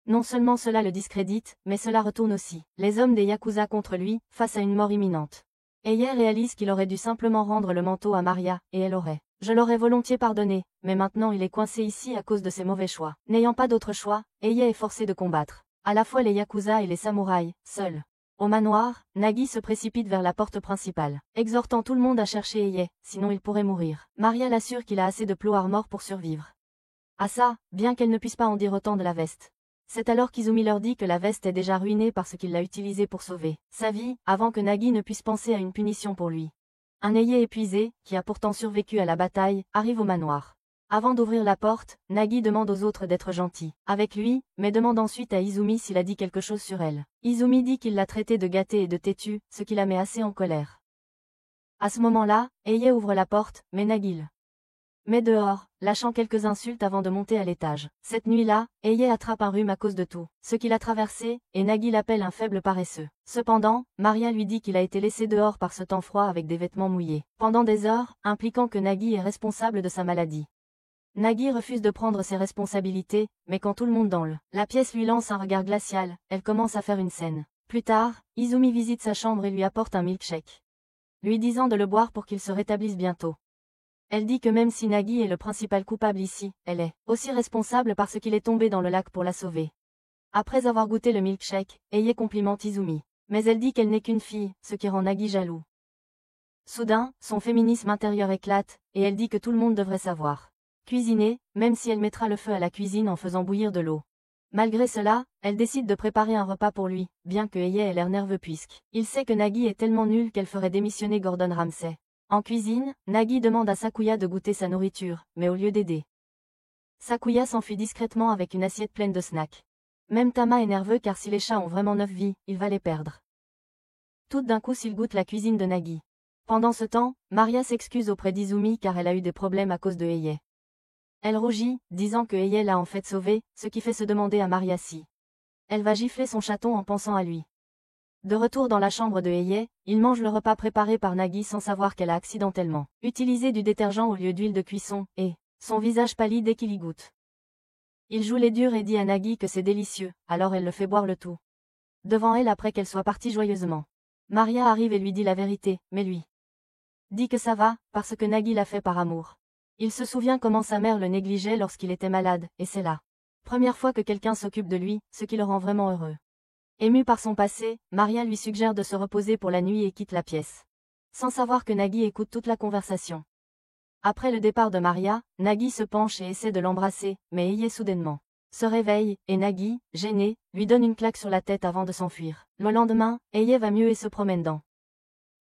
A: Non seulement cela le discrédite, mais cela retourne aussi les hommes des Yakuza contre lui, face à une mort imminente. Eye réalise qu'il aurait dû simplement rendre le manteau à Maria, et elle aurait. Je l'aurais volontiers pardonné, mais maintenant il est coincé ici à cause de ses mauvais choix. N'ayant pas d'autre choix, Eye est forcé de combattre à la fois les Yakuza et les samouraïs, seuls. Au manoir, Nagi se précipite vers la porte principale, exhortant tout le monde à chercher Eye, sinon il pourrait mourir. Maria l'assure qu'il a assez de plot armor pour survivre. À ça, bien qu'elle ne puisse pas en dire autant de la veste. C'est alors qu'Izumi leur dit que la veste est déjà ruinée parce qu'il l'a utilisée pour sauver sa vie, avant que Nagi ne puisse penser à une punition pour lui. Un Eye épuisé, qui a pourtant survécu à la bataille, arrive au manoir. Avant d'ouvrir la porte, Nagi demande aux autres d'être gentils avec lui, mais demande ensuite à Izumi s'il a dit quelque chose sur elle. Izumi dit qu'il l'a traité de gâté et de têtu, ce qui la met assez en colère. À ce moment-là, Eye ouvre la porte, mais Nagi le met dehors, lâchant quelques insultes avant de monter à l'étage. Cette nuit-là, Eye attrape un rhume à cause de tout ce qu'il a traversé, et Nagi l'appelle un faible paresseux. Cependant, Maria lui dit qu'il a été laissé dehors par ce temps froid avec des vêtements mouillés pendant des heures, impliquant que Nagi est responsable de sa maladie. Nagi refuse de prendre ses responsabilités, mais quand tout le monde dans la pièce lui lance un regard glacial, elle commence à faire une scène. Plus tard, Izumi visite sa chambre et lui apporte un milkshake, lui disant de le boire pour qu'il se rétablisse bientôt. Elle dit que même si Nagi est le principal coupable ici, elle est aussi responsable parce qu'il est tombé dans le lac pour la sauver. Après avoir goûté le milkshake, Eye complimente Izumi. Mais elle dit qu'elle n'est qu'une fille, ce qui rend Nagi jaloux. Soudain, son féminisme intérieur éclate, et elle dit que tout le monde devrait savoir cuisiner, même si elle mettra le feu à la cuisine en faisant bouillir de l'eau. Malgré cela, elle décide de préparer un repas pour lui, bien que Eye ait l'air nerveux il sait que Nagi est tellement nul qu'elle ferait démissionner Gordon Ramsay. En cuisine, Nagi demande à Sakuya de goûter sa nourriture, mais au lieu d'aider, Sakuya s'enfuit discrètement avec une assiette pleine de snacks. Même Tama est nerveux car si les chats ont vraiment 9 vies, il va les perdre. Tout d'un coup s'il goûte la cuisine de Nagi. Pendant ce temps, Maria s'excuse auprès d'Izumi car elle a eu des problèmes à cause de Eye. Elle rougit, disant que Eye l'a en fait sauvée, ce qui fait se demander à Maria si elle va gifler son chaton en pensant à lui. De retour dans la chambre de Eye, il mange le repas préparé par Nagi sans savoir qu'elle a accidentellement utilisé du détergent au lieu d'huile de cuisson, et son visage pâlit dès qu'il y goûte. Il joue les durs et dit à Nagi que c'est délicieux, alors elle le fait boire le tout devant elle après qu'elle soit partie joyeusement. Maria arrive et lui dit la vérité, mais lui dit que ça va, parce que Nagi l'a fait par amour. Il se souvient comment sa mère le négligeait lorsqu'il était malade, et c'est la première fois que quelqu'un s'occupe de lui, ce qui le rend vraiment heureux. Émue par son passé, Maria lui suggère de se reposer pour la nuit et quitte la pièce. Sans savoir que Nagi écoute toute la conversation. Après le départ de Maria, Nagi se penche et essaie de l'embrasser, mais Eye soudainement se réveille, et Nagi, gêné, lui donne une claque sur la tête avant de s'enfuir. Le lendemain, Eye va mieux et se promène dans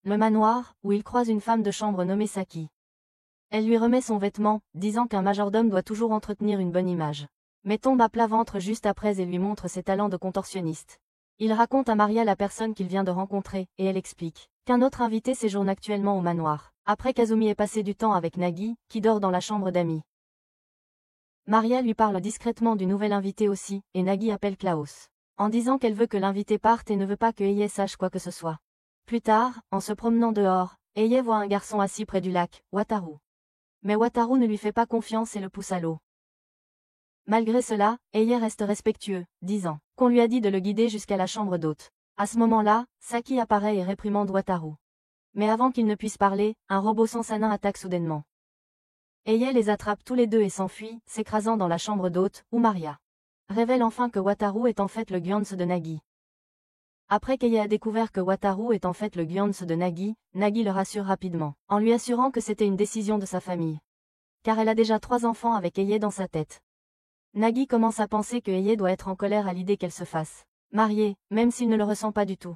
A: le manoir, où il croise une femme de chambre nommée Saki. Elle lui remet son vêtement, disant qu'un majordome doit toujours entretenir une bonne image. Mais tombe à plat ventre juste après et lui montre ses talents de contorsionniste. Il raconte à Maria la personne qu'il vient de rencontrer, et elle explique qu'un autre invité séjourne actuellement au manoir, après qu'Azumi ait passé du temps avec Nagi, qui dort dans la chambre d'amis. Maria lui parle discrètement du nouvel invité aussi, et Nagi appelle Klaus, en disant qu'elle veut que l'invité parte et ne veut pas que Eye sache quoi que ce soit. Plus tard, en se promenant dehors, Eye voit un garçon assis près du lac, Wataru. Mais Wataru ne lui fait pas confiance et le pousse à l'eau. Malgré cela, Eye reste respectueux, disant qu'on lui a dit de le guider jusqu'à la chambre d'hôte. À ce moment-là, Saki apparaît et réprimande Wataru. Mais avant qu'il ne puisse parler, un robot sans nain attaque soudainement. Eye les attrape tous les deux et s'enfuit, s'écrasant dans la chambre d'hôte, où Maria révèle enfin que Wataru est en fait le Gyons de Nagi. Après qu'Eye a découvert que Wataru est en fait le Gyons de Nagi, Nagi le rassure rapidement, en lui assurant que c'était une décision de sa famille. Car elle a déjà 3 enfants avec Eye dans sa tête. Nagi commence à penser que Eye doit être en colère à l'idée qu'elle se fasse marier, même s'il ne le ressent pas du tout.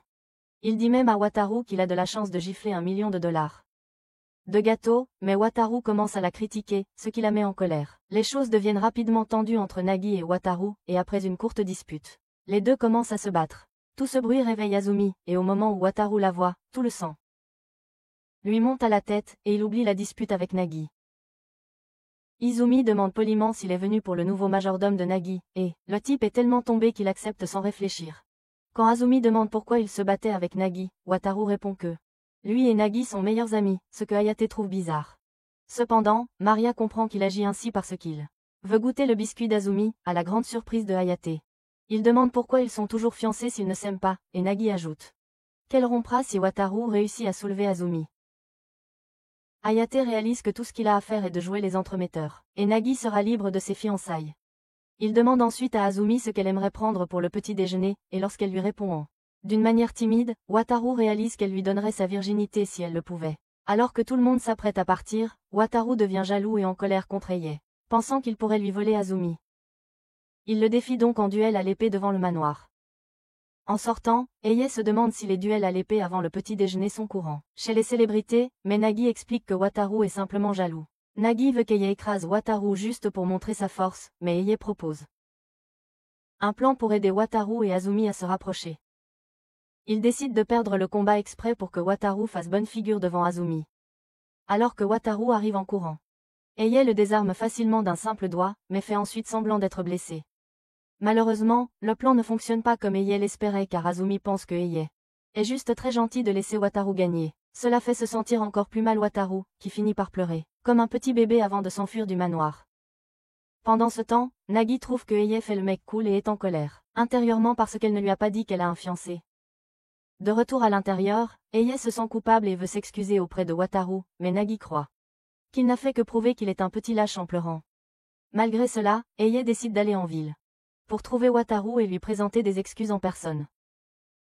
A: Il dit même à Wataru qu'il a de la chance de gifler $1 million de gâteau, mais Wataru commence à la critiquer, ce qui la met en colère. Les choses deviennent rapidement tendues entre Nagi et Wataru, et après une courte dispute, les deux commencent à se battre. Tout ce bruit réveille Azumi, et au moment où Wataru la voit, tout le sang lui monte à la tête, et il oublie la dispute avec Nagi. Izumi demande poliment s'il est venu pour le nouveau majordome de Nagi, et le type est tellement tombé qu'il accepte sans réfléchir. Quand Azumi demande pourquoi il se battait avec Nagi, Wataru répond que lui et Nagi sont meilleurs amis, ce que Hayate trouve bizarre. Cependant, Maria comprend qu'il agit ainsi parce qu'il veut goûter le biscuit d'Azumi, à la grande surprise de Hayate. Il demande pourquoi ils sont toujours fiancés s'ils ne s'aiment pas, et Nagi ajoute qu'elle rompra si Wataru réussit à soulever Azumi. Hayate réalise que tout ce qu'il a à faire est de jouer les entremetteurs, et Nagi sera libre de ses fiançailles. Il demande ensuite à Azumi ce qu'elle aimerait prendre pour le petit déjeuner, et lorsqu'elle lui répond d'une manière timide, Wataru réalise qu'elle lui donnerait sa virginité si elle le pouvait. Alors que tout le monde s'apprête à partir, Wataru devient jaloux et en colère contre Eye, pensant qu'il pourrait lui voler Azumi. Il le défie donc en duel à l'épée devant le manoir. En sortant, Eye se demande si les duels à l'épée avant le petit déjeuner sont courants chez les célébrités, mais Nagi explique que Wataru est simplement jaloux. Nagi veut qu'Eye écrase Wataru juste pour montrer sa force, mais Eye propose un plan pour aider Wataru et Azumi à se rapprocher. Il décide de perdre le combat exprès pour que Wataru fasse bonne figure devant Azumi. Alors que Wataru arrive en courant, Eye le désarme facilement d'un simple doigt, mais fait ensuite semblant d'être blessé. Malheureusement, le plan ne fonctionne pas comme Eye l'espérait car Azumi pense que Eye est juste très gentil de laisser Wataru gagner. Cela fait se sentir encore plus mal Wataru, qui finit par pleurer, comme un petit bébé avant de s'enfuir du manoir. Pendant ce temps, Nagi trouve que Eye fait le mec cool et est en colère, intérieurement parce qu'elle ne lui a pas dit qu'elle a un fiancé. De retour à l'intérieur, Eye se sent coupable et veut s'excuser auprès de Wataru, mais Nagi croit qu'il n'a fait que prouver qu'il est un petit lâche en pleurant. Malgré cela, Eye décide d'aller en ville pour trouver Wataru et lui présenter des excuses en personne.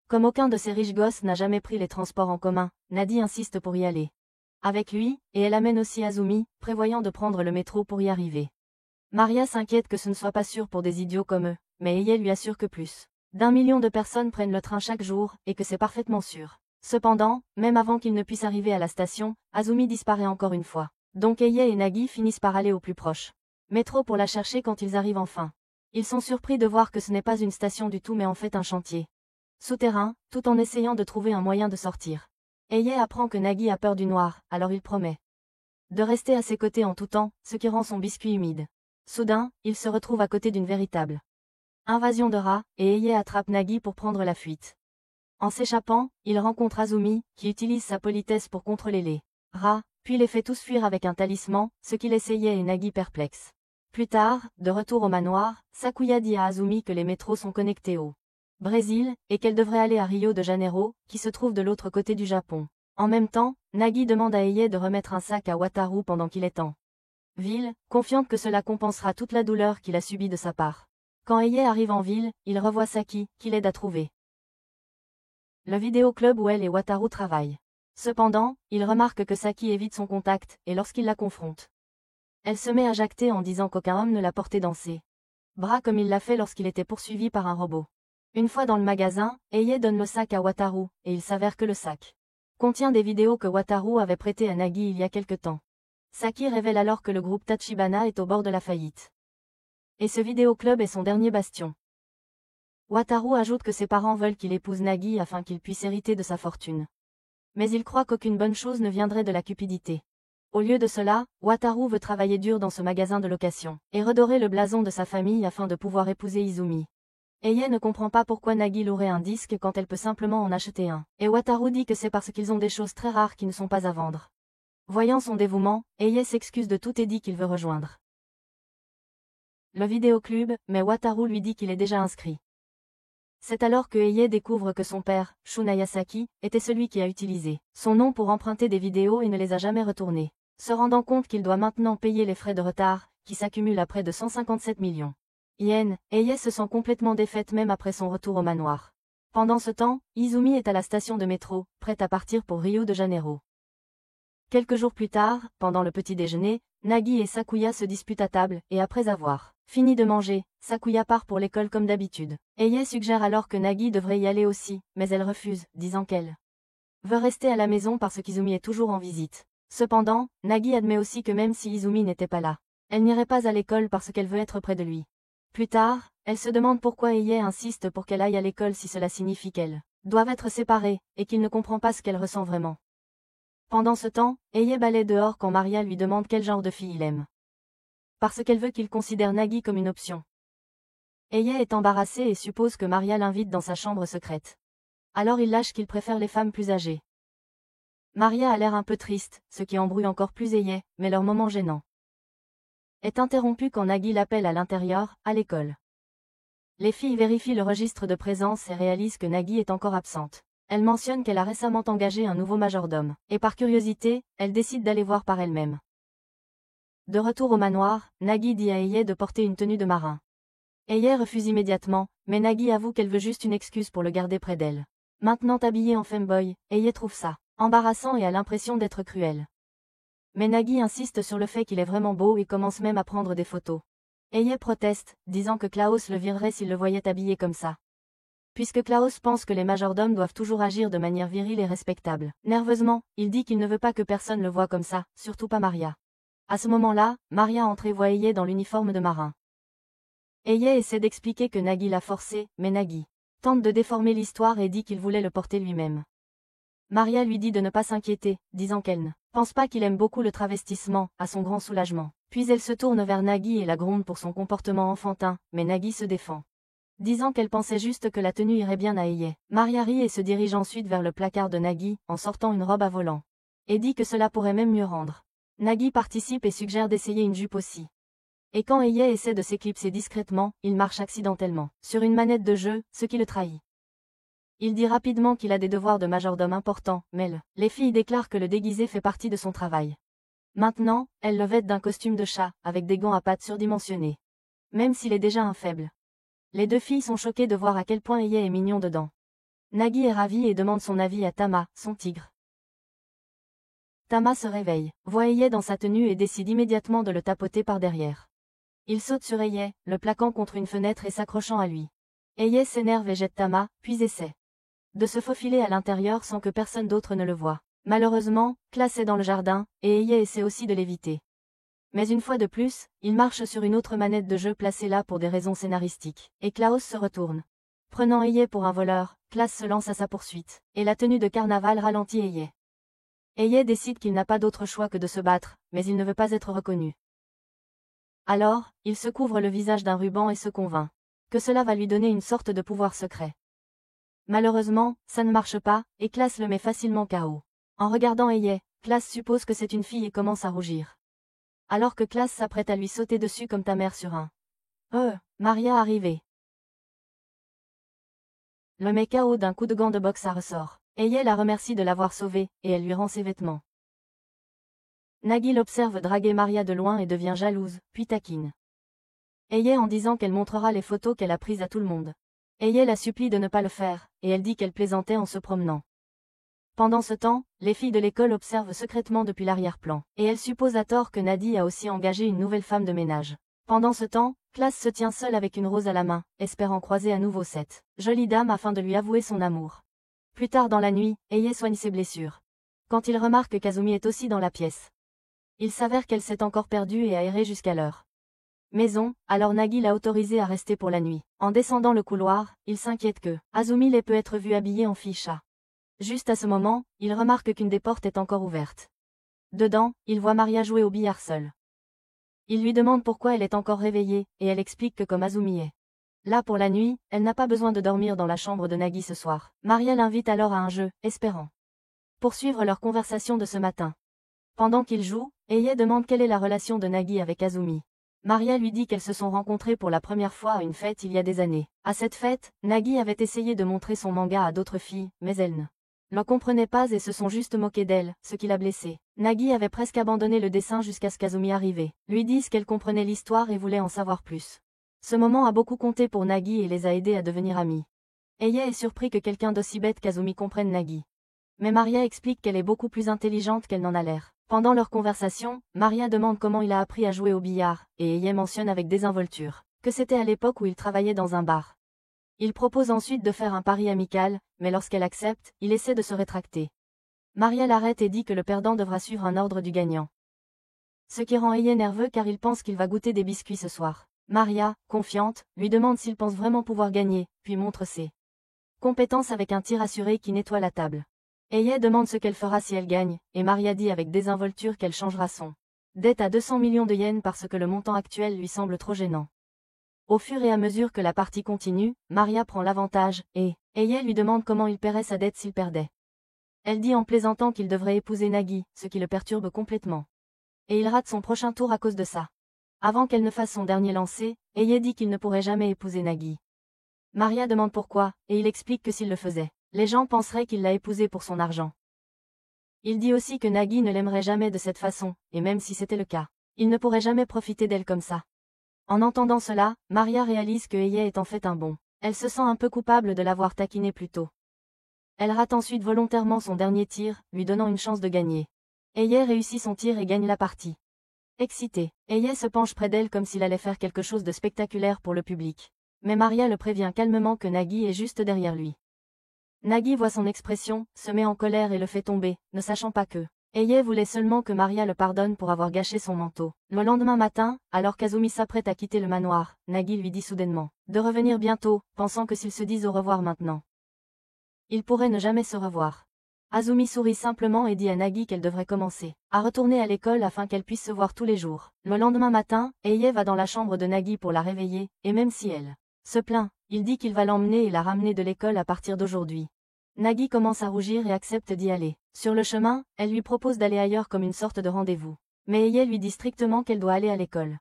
A: Comme aucun de ces riches gosses n'a jamais pris les transports en commun, Nagi insiste pour y aller avec lui, et elle amène aussi Azumi, prévoyant de prendre le métro pour y arriver. Maria s'inquiète que ce ne soit pas sûr pour des idiots comme eux, mais Eye lui assure que plus d'1 million de personnes prennent le train chaque jour, et que c'est parfaitement sûr. Cependant, même avant qu'il ne puisse arriver à la station, Azumi disparaît encore une fois. Donc Eye et Nagi finissent par aller au plus proche métro pour la chercher quand ils arrivent enfin. Ils sont surpris de voir que ce n'est pas une station du tout mais en fait un chantier souterrain, tout en essayant de trouver un moyen de sortir. Eye apprend que Nagi a peur du noir, alors il promet de rester à ses côtés en tout temps, ce qui rend son biscuit humide. Soudain, il se retrouve à côté d'une véritable invasion de rats, et Eye attrape Nagi pour prendre la fuite. En s'échappant, il rencontre Azumi, qui utilise sa politesse pour contrôler les rats, puis les fait tous fuir avec un talisman, ce qui laisse Eye et Nagi perplexes. Plus tard, de retour au manoir, Sakuya dit à Azumi que les métros sont connectés au Brésil, et qu'elle devrait aller à Rio de Janeiro, qui se trouve de l'autre côté du Japon. En même temps, Nagi demande à Eye de remettre un sac à Wataru pendant qu'il est en ville, confiante que cela compensera toute la douleur qu'il a subie de sa part. Quand Eye arrive en ville, il revoit Saki, qui l'aide à trouver le vidéoclub où elle et Wataru travaillent. Cependant, il remarque que Saki évite son contact, et lorsqu'il la confronte, elle se met à jacter en disant qu'aucun homme ne l'a porté dans ses bras comme il l'a fait lorsqu'il était poursuivi par un robot. Une fois dans le magasin, Eye donne le sac à Wataru, et il s'avère que le sac contient des vidéos que Wataru avait prêtées à Nagi il y a quelque temps. Saki révèle alors que le groupe Tachibana est au bord de la faillite. Et ce vidéoclub est son dernier bastion. Wataru ajoute que ses parents veulent qu'il épouse Nagi afin qu'il puisse hériter de sa fortune. Mais il croit qu'aucune bonne chose ne viendrait de la cupidité. Au lieu de cela, Wataru veut travailler dur dans ce magasin de location, et redorer le blason de sa famille afin de pouvoir épouser Izumi. Eye ne comprend pas pourquoi Nagi louerait un disque quand elle peut simplement en acheter un, et Wataru dit que c'est parce qu'ils ont des choses très rares qui ne sont pas à vendre. Voyant son dévouement, Eye s'excuse de tout et dit qu'il veut rejoindre le vidéoclub, mais Wataru lui dit qu'il est déjà inscrit. C'est alors que Eye découvre que son père, Shunaya Saki, était celui qui a utilisé son nom pour emprunter des vidéos et ne les a jamais retournées. Se rendant compte qu'il doit maintenant payer les frais de retard, qui s'accumulent à près de 157 millions yens, Eye se sent complètement défaite même après son retour au manoir. Pendant ce temps, Izumi est à la station de métro, prête à partir pour Rio de Janeiro. Quelques jours plus tard, pendant le petit déjeuner, Nagi et Sakuya se disputent à table, et après avoir Fini de manger, Sakuya part pour l'école comme d'habitude. Eye suggère alors que Nagi devrait y aller aussi, mais elle refuse, disant qu'elle veut rester à la maison parce qu'Izumi est toujours en visite. Cependant, Nagi admet aussi que même si Izumi n'était pas là, elle n'irait pas à l'école parce qu'elle veut être près de lui. Plus tard, elle se demande pourquoi Eye insiste pour qu'elle aille à l'école si cela signifie qu'elles doivent être séparées, et qu'il ne comprend pas ce qu'elle ressent vraiment. Pendant ce temps, Eye balaie dehors quand Maria lui demande quel genre de fille il aime. Parce qu'elle veut qu'il considère Nagi comme une option. Eye est embarrassée et suppose que Maria l'invite dans sa chambre secrète. Alors il lâche qu'il préfère les femmes plus âgées. Maria a l'air un peu triste, ce qui embrouille encore plus Eye, mais leur moment gênant est interrompu quand Nagi l'appelle à l'intérieur, à l'école. Les filles vérifient le registre de présence et réalisent que Nagi est encore absente. Elle mentionne qu'elle a récemment engagé un nouveau majordome, et par curiosité, elle décide d'aller voir par elle-même. De retour au manoir, Nagi dit à Eye de porter une tenue de marin. Eye refuse immédiatement, mais Nagi avoue qu'elle veut juste une excuse pour le garder près d'elle. Maintenant habillée en femboy, Eye trouve ça embarrassant et a l'impression d'être cruel. Mais Nagi insiste sur le fait qu'il est vraiment beau et commence même à prendre des photos. Eye proteste, disant que Klaus le virerait s'il le voyait habillé comme ça. Puisque Klaus pense que les majordomes doivent toujours agir de manière virile et respectable. Nerveusement, il dit qu'il ne veut pas que personne le voie comme ça, surtout pas Maria. À ce moment-là, Maria entre et voit Eye dans l'uniforme de marin. Eye essaie d'expliquer que Nagi l'a forcé, mais Nagi tente de déformer l'histoire et dit qu'il voulait le porter lui-même. Maria lui dit de ne pas s'inquiéter, disant qu'elle ne pense pas qu'il aime beaucoup le travestissement, à son grand soulagement. Puis elle se tourne vers Nagi et la gronde pour son comportement enfantin, mais Nagi se défend, disant qu'elle pensait juste que la tenue irait bien à Eye. Maria rit et se dirige ensuite vers le placard de Nagi, en sortant une robe à volant. Et dit que cela pourrait même mieux rendre. Nagi participe et suggère d'essayer une jupe aussi. Et quand Eye essaie de s'éclipser discrètement, il marche accidentellement sur une manette de jeu, ce qui le trahit. Il dit rapidement qu'il a des devoirs de majordome importants, mais les filles déclarent que le déguisé fait partie de son travail. Maintenant, elle le vêt d'un costume de chat, avec des gants à pattes surdimensionnés. Même s'il est déjà un faible. Les deux filles sont choquées de voir à quel point Eye est mignon dedans. Nagi est ravi et demande son avis à Tama, son tigre. Tama se réveille, voit Eye dans sa tenue et décide immédiatement de le tapoter par derrière. Il saute sur Eye, le plaquant contre une fenêtre et s'accrochant à lui. Eye s'énerve et jette Tama, puis essaie de se faufiler à l'intérieur sans que personne d'autre ne le voie. Malheureusement, Klaus est dans le jardin, et Eye essaie aussi de l'éviter. Mais une fois de plus, il marche sur une autre manette de jeu placée là pour des raisons scénaristiques, et Klaus se retourne. Prenant Eye pour un voleur, Klaus se lance à sa poursuite, et la tenue de carnaval ralentit Eye. Eye décide qu'il n'a pas d'autre choix que de se battre, mais il ne veut pas être reconnu. Alors, il se couvre le visage d'un ruban et se convainc que cela va lui donner une sorte de pouvoir secret. Malheureusement, ça ne marche pas, et Klaus le met facilement KO. En regardant Eye, Klaus suppose que c'est une fille et commence à rougir. Alors que Klaus s'apprête à lui sauter dessus comme ta mère sur un. Maria arrivée. Le met KO d'un coup de gant de boxe à ressort. Eye la remercie de l'avoir sauvée, et elle lui rend ses vêtements. Nagi l'observe draguer Maria de loin et devient jalouse, puis taquine Eye en disant qu'elle montrera les photos qu'elle a prises à tout le monde. Eye la supplie de ne pas le faire, et elle dit qu'elle plaisantait en se promenant. Pendant ce temps, les filles de l'école observent secrètement depuis l'arrière-plan, et elles supposent à tort que Nadi a aussi engagé une nouvelle femme de ménage. Pendant ce temps, Klaus se tient seul avec une rose à la main, espérant croiser à nouveau cette jolie dame afin de lui avouer son amour. Plus tard dans la nuit, Eye soigne ses blessures. Quand il remarque que Kazumi est aussi dans la pièce, il s'avère qu'elle s'est encore perdue et a erré jusqu'à leur maison, alors Nagi l'a autorisé à rester pour la nuit. En descendant le couloir, il s'inquiète que Azumi peut être vue habillée en fille-chat. Juste à ce moment, il remarque qu'une des portes est encore ouverte. Dedans, il voit Maria jouer au billard seule. Il lui demande pourquoi elle est encore réveillée, et elle explique que comme Azumi est là pour la nuit, elle n'a pas besoin de dormir dans la chambre de Nagi ce soir. Maria l'invite alors à un jeu, espérant poursuivre leur conversation de ce matin. Pendant qu'ils jouent, Eye demande quelle est la relation de Nagi avec Azumi. Maria lui dit qu'elles se sont rencontrées pour la première fois à une fête il y a des années. À cette fête, Nagi avait essayé de montrer son manga à d'autres filles, mais elles ne l'en comprenaient pas et se sont juste moquées d'elle, ce qui l'a blessée. Nagi avait presque abandonné le dessin jusqu'à ce qu'Azumi arrive, lui dise qu'elle comprenait l'histoire et voulait en savoir plus. Ce moment a beaucoup compté pour Nagi et les a aidés à devenir amis. Eye est surpris que quelqu'un d'aussi bête qu'Azumi comprenne Nagi. Mais Maria explique qu'elle est beaucoup plus intelligente qu'elle n'en a l'air. Pendant leur conversation, Maria demande comment il a appris à jouer au billard, et Eye mentionne avec désinvolture que c'était à l'époque où il travaillait dans un bar. Il propose ensuite de faire un pari amical, mais lorsqu'elle accepte, il essaie de se rétracter. Maria l'arrête et dit que le perdant devra suivre un ordre du gagnant. Ce qui rend Eye nerveux car il pense qu'il va goûter des biscuits ce soir. Maria, confiante, lui demande s'il pense vraiment pouvoir gagner, puis montre ses compétences avec un tir assuré qui nettoie la table. Eye demande ce qu'elle fera si elle gagne, et Maria dit avec désinvolture qu'elle changera son dette à 200 millions de yens parce que le montant actuel lui semble trop gênant. Au fur et à mesure que la partie continue, Maria prend l'avantage, et Eye lui demande comment il paierait sa dette s'il perdait. Elle dit en plaisantant qu'il devrait épouser Nagi, ce qui le perturbe complètement. Et il rate son prochain tour à cause de ça. Avant qu'elle ne fasse son dernier lancer, Eye dit qu'il ne pourrait jamais épouser Nagi. Maria demande pourquoi, et il explique que s'il le faisait, les gens penseraient qu'il l'a épousée pour son argent. Il dit aussi que Nagi ne l'aimerait jamais de cette façon, et même si c'était le cas, il ne pourrait jamais profiter d'elle comme ça. En entendant cela, Maria réalise que Eye est en fait un bon. Elle se sent un peu coupable de l'avoir taquiné plus tôt. Elle rate ensuite volontairement son dernier tir, lui donnant une chance de gagner. Eye réussit son tir et gagne la partie. Excité, Eye se penche près d'elle comme s'il allait faire quelque chose de spectaculaire pour le public. Mais Maria le prévient calmement que Nagi est juste derrière lui. Nagi voit son expression, se met en colère et le fait tomber, ne sachant pas que Eye voulait seulement que Maria le pardonne pour avoir gâché son manteau. Le lendemain matin, alors qu'Azumi s'apprête à quitter le manoir, Nagi lui dit soudainement de revenir bientôt, pensant que s'ils se disent au revoir maintenant, ils pourraient ne jamais se revoir. Azumi sourit simplement et dit à Nagi qu'elle devrait commencer à retourner à l'école afin qu'elle puisse se voir tous les jours. Le lendemain matin, Eye va dans la chambre de Nagi pour la réveiller, et même si elle se plaint, il dit qu'il va l'emmener et la ramener de l'école à partir d'aujourd'hui. Nagi commence à rougir et accepte d'y aller. Sur le chemin, elle lui propose d'aller ailleurs comme une sorte de rendez-vous. Mais Eye lui dit strictement qu'elle doit aller à l'école.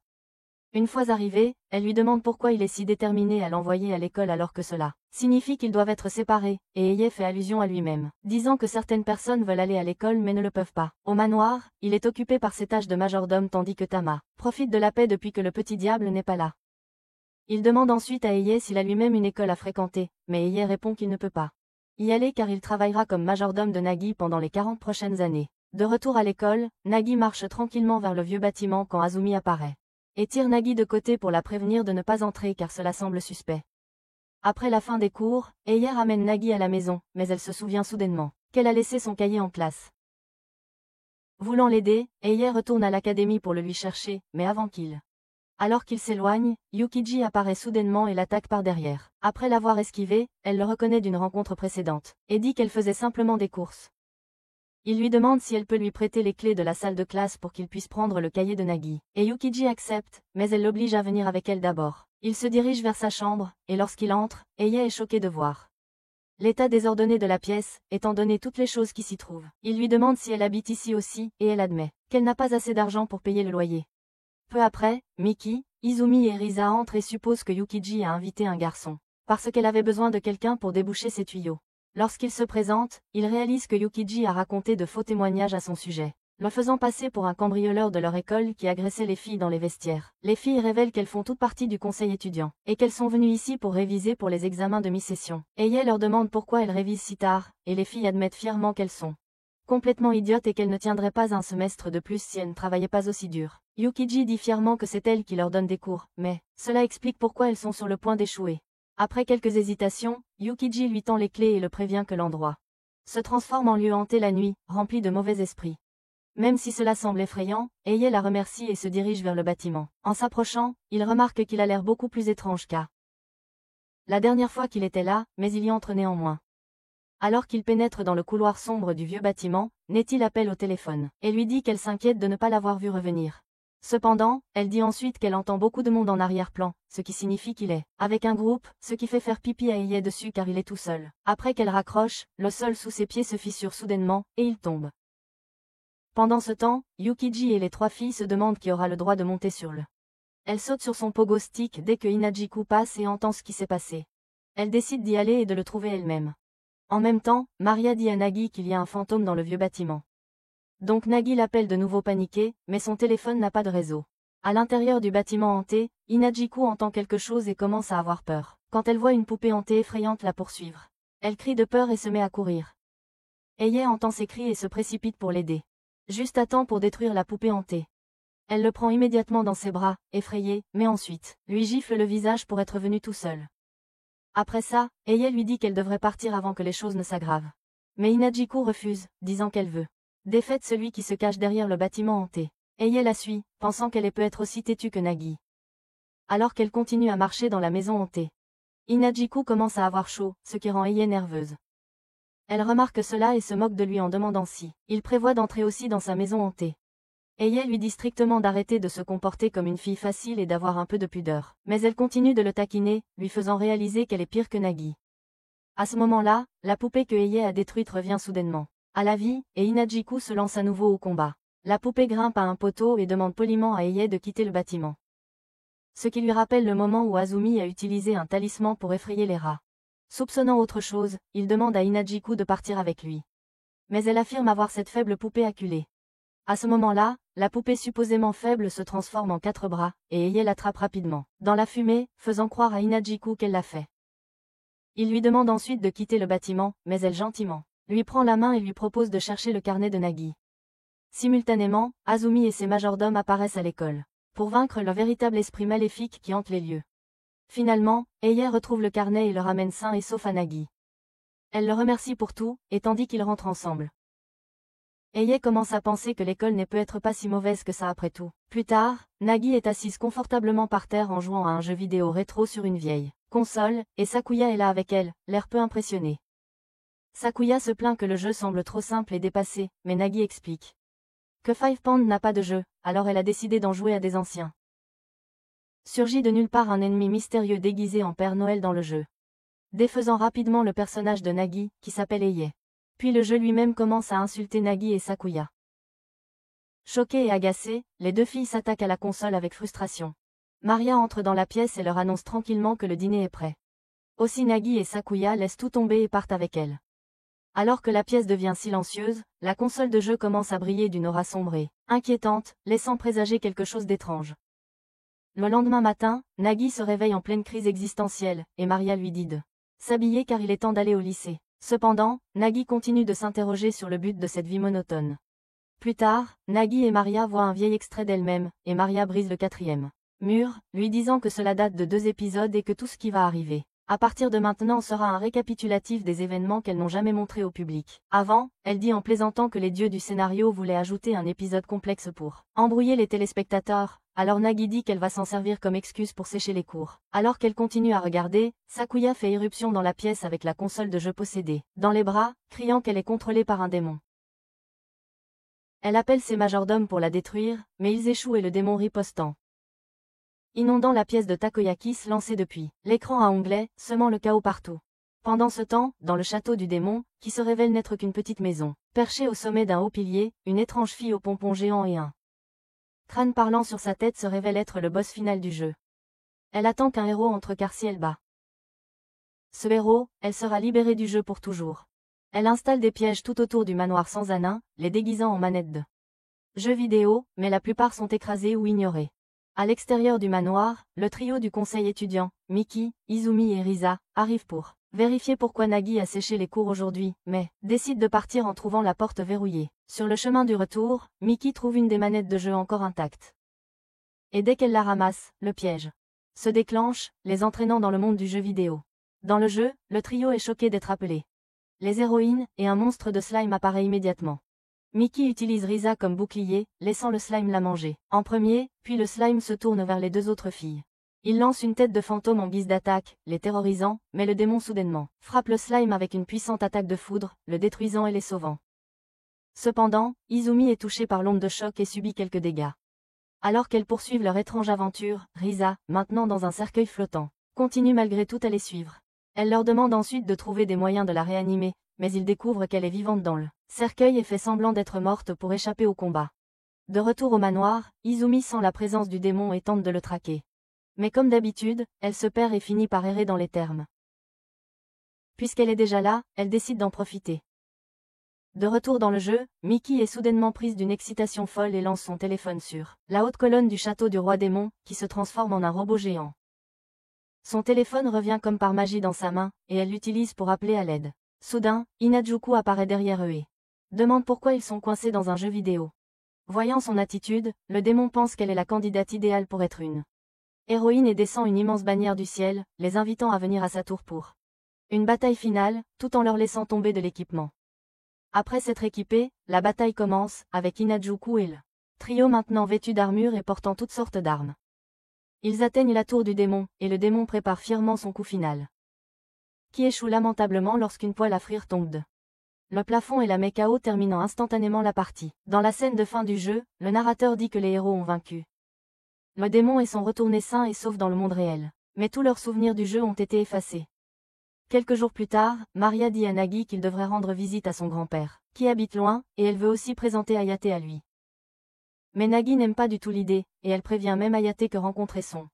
A: Une fois arrivée, elle lui demande pourquoi il est si déterminé à l'envoyer à l'école alors que cela signifie qu'ils doivent être séparés, et Eye fait allusion à lui-même, disant que certaines personnes veulent aller à l'école mais ne le peuvent pas. Au manoir, il est occupé par ses tâches de majordome tandis que Tama profite de la paix depuis que le petit diable n'est pas là. Il demande ensuite à Eye s'il a lui-même une école à fréquenter, mais Eye répond qu'il ne peut pas y aller car il travaillera comme majordome de Nagi pendant les 40 prochaines années. De retour à l'école, Nagi marche tranquillement vers le vieux bâtiment quand Azumi apparaît et tire Nagi de côté pour la prévenir de ne pas entrer car cela semble suspect. Après la fin des cours, Eye ramène Nagi à la maison, mais elle se souvient soudainement qu'elle a laissé son cahier en classe. Voulant l'aider, Eye retourne à l'académie pour le lui chercher, mais avant qu'il Alors qu'il s'éloigne, Yukiji apparaît soudainement et l'attaque par derrière. Après l'avoir esquivé, elle le reconnaît d'une rencontre précédente, et dit qu'elle faisait simplement des courses. Il lui demande si elle peut lui prêter les clés de la salle de classe pour qu'il puisse prendre le cahier de Nagi. Et Yukiji accepte, mais elle l'oblige à venir avec elle d'abord. Il se dirige vers sa chambre, et lorsqu'il entre, Eye est choquée de voir l'état désordonné de la pièce, étant donné toutes les choses qui s'y trouvent. Il lui demande si elle habite ici aussi, et elle admet qu'elle n'a pas assez d'argent pour payer le loyer. Peu après, Miki, Izumi et Risa entrent et supposent que Yukiji a invité un garçon, parce qu'elle avait besoin de quelqu'un pour déboucher ses tuyaux. Lorsqu'il se présente, il réalise que Yukiji a raconté de faux témoignages à son sujet, le faisant passer pour un cambrioleur de leur école qui agressait les filles dans les vestiaires. Les filles révèlent qu'elles font toute partie du conseil étudiant, et qu'elles sont venues ici pour réviser pour les examens de mi-session. Eye leur demande pourquoi elles révisent si tard, et les filles admettent fièrement qu'elles sont complètement idiotes et qu'elles ne tiendraient pas un semestre de plus si elles ne travaillaient pas aussi dur. Yukiji dit fièrement que c'est elle qui leur donne des cours, mais cela explique pourquoi elles sont sur le point d'échouer. Après quelques hésitations, Yukiji lui tend les clés et le prévient que l'endroit se transforme en lieu hanté la nuit, rempli de mauvais esprits. Même si cela semble effrayant, Eye la remercie et se dirige vers le bâtiment. En s'approchant, il remarque qu'il a l'air beaucoup plus étrange qu'à la dernière fois qu'il était là, mais il y entre néanmoins. Alors qu'il pénètre dans le couloir sombre du vieux bâtiment, Nettie l'appelle au téléphone, et lui dit qu'elle s'inquiète de ne pas l'avoir vu revenir. Cependant, elle dit ensuite qu'elle entend beaucoup de monde en arrière-plan, ce qui signifie qu'il est avec un groupe, ce qui fait faire pipi à Eye dessus car il est tout seul. Après qu'elle raccroche, le sol sous ses pieds se fissure soudainement, et il tombe. Pendant ce temps, Yukiji et les trois filles se demandent qui aura le droit de monter sur le. Elle saute sur son pogo stick dès que Inajiku passe et entend ce qui s'est passé. Elle décide d'y aller et de le trouver elle-même. En même temps, Maria dit à Nagi qu'il y a un fantôme dans le vieux bâtiment. Donc Nagi l'appelle de nouveau paniqué, mais son téléphone n'a pas de réseau. À l'intérieur du bâtiment hanté, Inajiku entend quelque chose et commence à avoir peur. Quand elle voit une poupée hantée effrayante la poursuivre, elle crie de peur et se met à courir. Eye entend ses cris et se précipite pour l'aider. juste à temps pour détruire la poupée hantée. Elle le prend immédiatement dans ses bras, effrayée, mais ensuite, lui gifle le visage pour être venu tout seul. Après ça, Eye lui dit qu'elle devrait partir avant que les choses ne s'aggravent. Mais Inajiku refuse, disant qu'elle veut défaite celui qui se cache derrière le bâtiment hanté. Eye la suit, pensant qu'elle peut être aussi têtue que Nagi. Alors qu'elle continue à marcher dans la maison hantée, Inajiku commence à avoir chaud, ce qui rend Eye nerveuse. Elle remarque cela et se moque de lui en demandant si il prévoit d'entrer aussi dans sa maison hantée. Eye lui dit strictement d'arrêter de se comporter comme une fille facile et d'avoir un peu de pudeur. Mais elle continue de le taquiner, lui faisant réaliser qu'elle est pire que Nagi. À ce moment-là, la poupée que Eye a détruite revient soudainement à la vie, et Inajiku se lance à nouveau au combat. La poupée grimpe à un poteau et demande poliment à Eye de quitter le bâtiment. Ce qui lui rappelle le moment où Azumi a utilisé un talisman pour effrayer les rats. Soupçonnant autre chose, il demande à Inajiku de partir avec lui. Mais elle affirme avoir cette faible poupée acculée. À ce moment-là, la poupée supposément faible se transforme en 4 bras, et Eye l'attrape rapidement dans la fumée, faisant croire à Inajiku qu'elle l'a fait. Il lui demande ensuite de quitter le bâtiment, mais elle gentiment lui prend la main et lui propose de chercher le carnet de Nagi. Simultanément, Azumi et ses majordomes apparaissent à l'école pour vaincre le véritable esprit maléfique qui hante les lieux. Finalement, Eye retrouve le carnet et le ramène sain et sauf à Nagi. Elle le remercie pour tout, et tandis qu'ils rentrent ensemble, Eye commence à penser que l'école n'est peut-être pas si mauvaise que ça après tout. Plus tard, Nagi est assise confortablement par terre en jouant à un jeu vidéo rétro sur une vieille console, et Sakuya est là avec elle, l'air peu impressionné. Sakuya se plaint que le jeu semble trop simple et dépassé, mais Nagi explique que Five Pound n'a pas de jeu, alors elle a décidé d'en jouer à des anciens. Surgit de nulle part un ennemi mystérieux déguisé en Père Noël dans le jeu, défaisant rapidement le personnage de Nagi, qui s'appelle Eye. Puis le jeu lui-même commence à insulter Nagi et Sakuya. Choquées et agacées, les deux filles s'attaquent à la console avec frustration. Maria entre dans la pièce et leur annonce tranquillement que le dîner est prêt. Aussi Nagi et Sakuya laissent tout tomber et partent avec elle. Alors que la pièce devient silencieuse, la console de jeu commence à briller d'une aura sombre et inquiétante, laissant présager quelque chose d'étrange. Le lendemain matin, Nagi se réveille en pleine crise existentielle, et Maria lui dit de s'habiller car il est temps d'aller au lycée. Cependant, Nagi continue de s'interroger sur le but de cette vie monotone. Plus tard, Nagi et Maria voient un vieil extrait d'elle-même, et Maria brise le 4e mur, lui disant que cela date de 2 épisodes et que tout ce qui va arriver à partir de maintenant sera un récapitulatif des événements qu'elles n'ont jamais montrés au public. Avant, elle dit en plaisantant que les dieux du scénario voulaient ajouter un épisode complexe pour embrouiller les téléspectateurs, alors Nagi dit qu'elle va s'en servir comme excuse pour sécher les cours. Alors qu'elle continue à regarder, Sakuya fait irruption dans la pièce avec la console de jeu possédée dans les bras, criant qu'elle est contrôlée par un démon. Elle appelle ses majordomes pour la détruire, mais ils échouent et le démon ripostant, inondant la pièce de takoyakis lancée depuis l'écran à onglets, semant le chaos partout. Pendant ce temps, dans le château du démon, qui se révèle n'être qu'une petite maison, perchée au sommet d'un haut pilier, une étrange fille au pompon géant et un crâne parlant sur sa tête se révèle être le boss final du jeu. Elle attend qu'un héros entre car si elle bat ce héros, elle sera libérée du jeu pour toujours. Elle installe des pièges tout autour du manoir sans Anin, les déguisant en manettes de jeux vidéo, mais la plupart sont écrasés ou ignorés. À l'extérieur du manoir, le trio du conseil étudiant, Miki, Izumi et Risa, arrive pour vérifier pourquoi Nagi a séché les cours aujourd'hui, mais décide de partir en trouvant la porte verrouillée. Sur le chemin du retour, Miki trouve une des manettes de jeu encore intactes. Et dès qu'elle la ramasse, le piège se déclenche, les entraînant dans le monde du jeu vidéo. Dans le jeu, le trio est choqué d'être appelé les héroïnes, et un monstre de slime apparaît immédiatement. Miki utilise Risa comme bouclier, laissant le slime la manger en premier, puis le slime se tourne vers les 2 autres filles. Il lance une tête de fantôme en guise d'attaque, les terrorisant, mais le démon soudainement frappe le slime avec une puissante attaque de foudre, le détruisant et les sauvant. Cependant, Izumi est touchée par l'onde de choc et subit quelques dégâts. Alors qu'elles poursuivent leur étrange aventure, Risa, maintenant dans un cercueil flottant, continue malgré tout à les suivre. Elle leur demande ensuite de trouver des moyens de la réanimer, mais ils découvrent qu'elle est vivante dans le cercueil et fait semblant d'être morte pour échapper au combat. De retour au manoir, Izumi sent la présence du démon et tente de le traquer. Mais comme d'habitude, elle se perd et finit par errer dans les termes. Puisqu'elle est déjà là, elle décide d'en profiter. De retour dans le jeu, Miki est soudainement prise d'une excitation folle et lance son téléphone sur la haute colonne du château du roi démon, qui se transforme en un robot géant. Son téléphone revient comme par magie dans sa main, et elle l'utilise pour appeler à l'aide. Soudain, Inajuku apparaît derrière eux et demande pourquoi ils sont coincés dans un jeu vidéo. Voyant son attitude, le démon pense qu'elle est la candidate idéale pour être une héroïne et descend une immense bannière du ciel, les invitant à venir à sa tour pour une bataille finale, tout en leur laissant tomber de l'équipement. Après s'être équipés, la bataille commence, avec Inajuku et le trio maintenant vêtu d'armure et portant toutes sortes d'armes. Ils atteignent la tour du démon, et le démon prépare fièrement son coup final, qui échoue lamentablement lorsqu'une poêle à frire tombe de le plafond et la met KO terminant instantanément la partie. Dans la scène de fin du jeu, le narrateur dit que les héros ont vaincu le démon et sont retournés sains et saufs dans le monde réel. Mais tous leurs souvenirs du jeu ont été effacés. Quelques jours plus tard, Maria dit à Nagi qu'il devrait rendre visite à son grand-père, qui habite loin, et elle veut aussi présenter Hayate à lui. Mais Nagi n'aime pas du tout l'idée, et elle prévient même Hayate que rencontrer son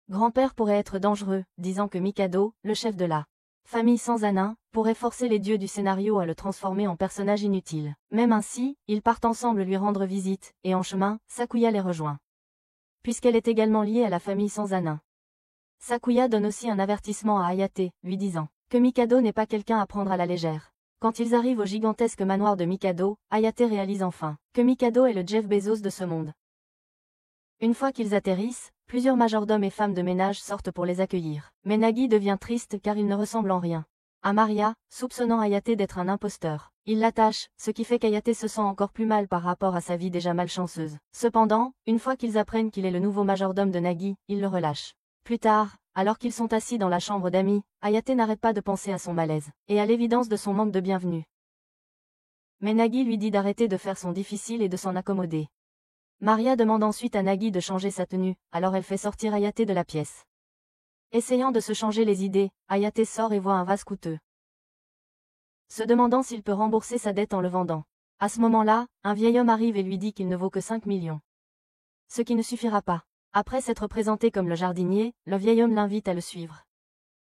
A: grand-père pourrait être dangereux, disant que Mikado, le chef de la famille sans âne, pourrait forcer les dieux du scénario à le transformer en personnage inutile. Même ainsi, ils partent ensemble lui rendre visite, et en chemin, Sakuya les rejoint, puisqu'elle est également liée à la famille sans âne. Sakuya donne aussi un avertissement à Hayate, lui disant que Mikado n'est pas quelqu'un à prendre à la légère. Quand ils arrivent au gigantesque manoir de Mikado, Hayate réalise enfin que Mikado est le Jeff Bezos de ce monde. Une fois qu'ils atterrissent, plusieurs majordomes et femmes de ménage sortent pour les accueillir. Mais Nagi devient triste car il ne ressemble en rien à Maria, soupçonnant Hayate d'être un imposteur. Il l'attache, ce qui fait qu'Hayate se sent encore plus mal par rapport à sa vie déjà malchanceuse. Cependant, une fois qu'ils apprennent qu'il est le nouveau majordome de Nagi, ils le relâchent. Plus tard, alors qu'ils sont assis dans la chambre d'amis, Hayate n'arrête pas de penser à son malaise, et à l'évidence de son manque de bienvenue. Mais Nagi lui dit d'arrêter de faire son difficile et de s'en accommoder. Maria demande ensuite à Nagi de changer sa tenue, alors elle fait sortir Hayate de la pièce. Essayant de se changer les idées, Hayate sort et voit un vase coûteux, se demandant s'il peut rembourser sa dette en le vendant. À ce moment-là, un vieil homme arrive et lui dit qu'il ne vaut que 5 millions. Ce qui ne suffira pas. Après s'être présenté comme le jardinier, le vieil homme l'invite à le suivre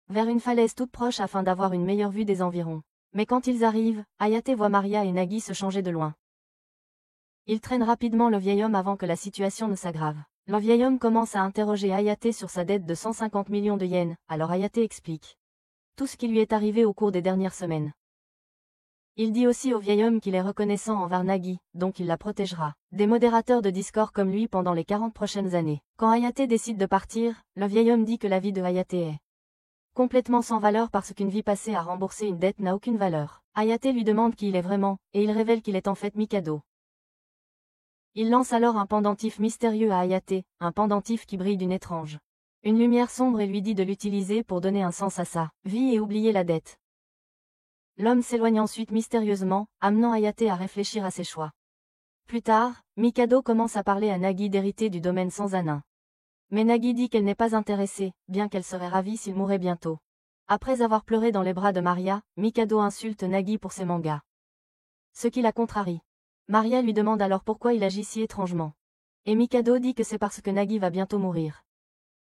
A: vers une falaise toute proche afin d'avoir une meilleure vue des environs. Mais quand ils arrivent, Hayate voit Maria et Nagi se changer de loin. Il traîne rapidement le vieil homme avant que la situation ne s'aggrave. Le vieil homme commence à interroger Hayate sur sa dette de 150 millions de yens, alors Hayate explique tout ce qui lui est arrivé au cours des dernières semaines. Il dit aussi au vieil homme qu'il est reconnaissant envers Nagi, donc il la protégera des modérateurs de Discord comme lui pendant les 40 prochaines années. Quand Hayate décide de partir, le vieil homme dit que la vie de Hayate est complètement sans valeur parce qu'une vie passée à rembourser une dette n'a aucune valeur. Hayate lui demande qui il est vraiment, et il révèle qu'il est en fait Mikado. Il lance alors un pendentif mystérieux à Hayate, un pendentif qui brille d'une étrange une lumière sombre et lui dit de l'utiliser pour donner un sens à sa vie et oublier la dette. L'homme s'éloigne ensuite mystérieusement, amenant Hayate à réfléchir à ses choix. Plus tard, Mikado commence à parler à Nagi d'hériter du domaine sans âne. Mais Nagi dit qu'elle n'est pas intéressée, bien qu'elle serait ravie s'il mourait bientôt. Après avoir pleuré dans les bras de Maria, Mikado insulte Nagi pour ses mangas, ce qui la contrarie. Maria lui demande alors pourquoi il agit si étrangement. Et Mikado dit que c'est parce que Nagi va bientôt mourir.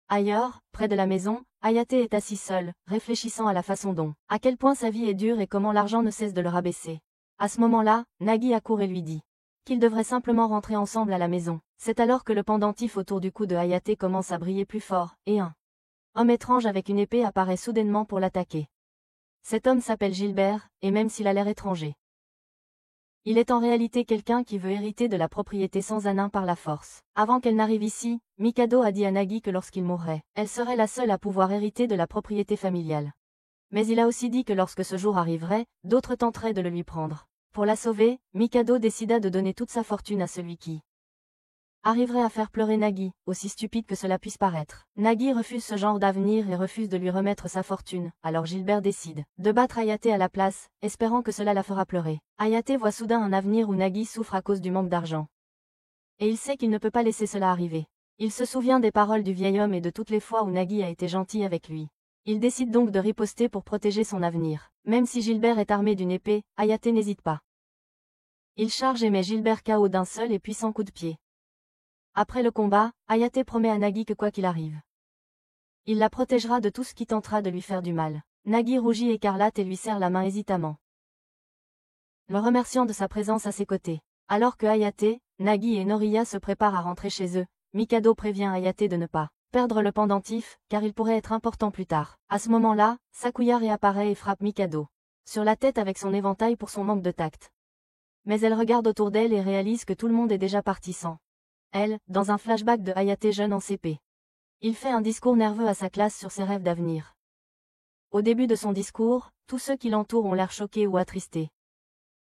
A: Ailleurs, près de la maison, Hayate est assis seul, réfléchissant à la façon dont, à quel point sa vie est dure et comment l'argent ne cesse de le rabaisser. À ce moment-là, Nagi accourt et lui dit qu'ils devraient simplement rentrer ensemble à la maison. C'est alors que le pendentif autour du cou de Hayate commence à briller plus fort, et un homme étrange avec une épée apparaît soudainement pour l'attaquer. Cet homme s'appelle Gilbert, et même s'il a l'air étranger, il est en réalité quelqu'un qui veut hériter de la propriété sans âne par la force. Avant qu'elle n'arrive ici, Mikado a dit à Nagi que lorsqu'il mourrait, elle serait la seule à pouvoir hériter de la propriété familiale. Mais il a aussi dit que lorsque ce jour arriverait, d'autres tenteraient de le lui prendre. Pour la sauver, Mikado décida de donner toute sa fortune à celui qui arriverait à faire pleurer Nagi, aussi stupide que cela puisse paraître. Nagi refuse ce genre d'avenir et refuse de lui remettre sa fortune, alors Gilbert décide de battre Hayate à la place, espérant que cela la fera pleurer. Hayate voit soudain un avenir où Nagi souffre à cause du manque d'argent. Et il sait qu'il ne peut pas laisser cela arriver. Il se souvient des paroles du vieil homme et de toutes les fois où Nagi a été gentil avec lui. Il décide donc de riposter pour protéger son avenir. Même si Gilbert est armé d'une épée, Hayate n'hésite pas. Il charge et met Gilbert KO d'un seul et puissant coup de pied. Après le combat, Hayate promet à Nagi que quoi qu'il arrive, il la protégera de tout ce qui tentera de lui faire du mal. Nagi rougit écarlate et lui serre la main hésitamment, le remerciant de sa présence à ses côtés. Alors que Hayate, Nagi et Noriya se préparent à rentrer chez eux, Mikado prévient Hayate de ne pas perdre le pendentif, car il pourrait être important plus tard. À ce moment-là, Sakuya réapparaît et frappe Mikado sur la tête avec son éventail pour son manque de tact. Mais elle regarde autour d'elle et réalise que tout le monde est déjà parti sans elle, dans un flashback de Hayate jeune en CP. Il fait un discours nerveux à sa classe sur ses rêves d'avenir. Au début de son discours, tous ceux qui l'entourent ont l'air choqués ou attristés.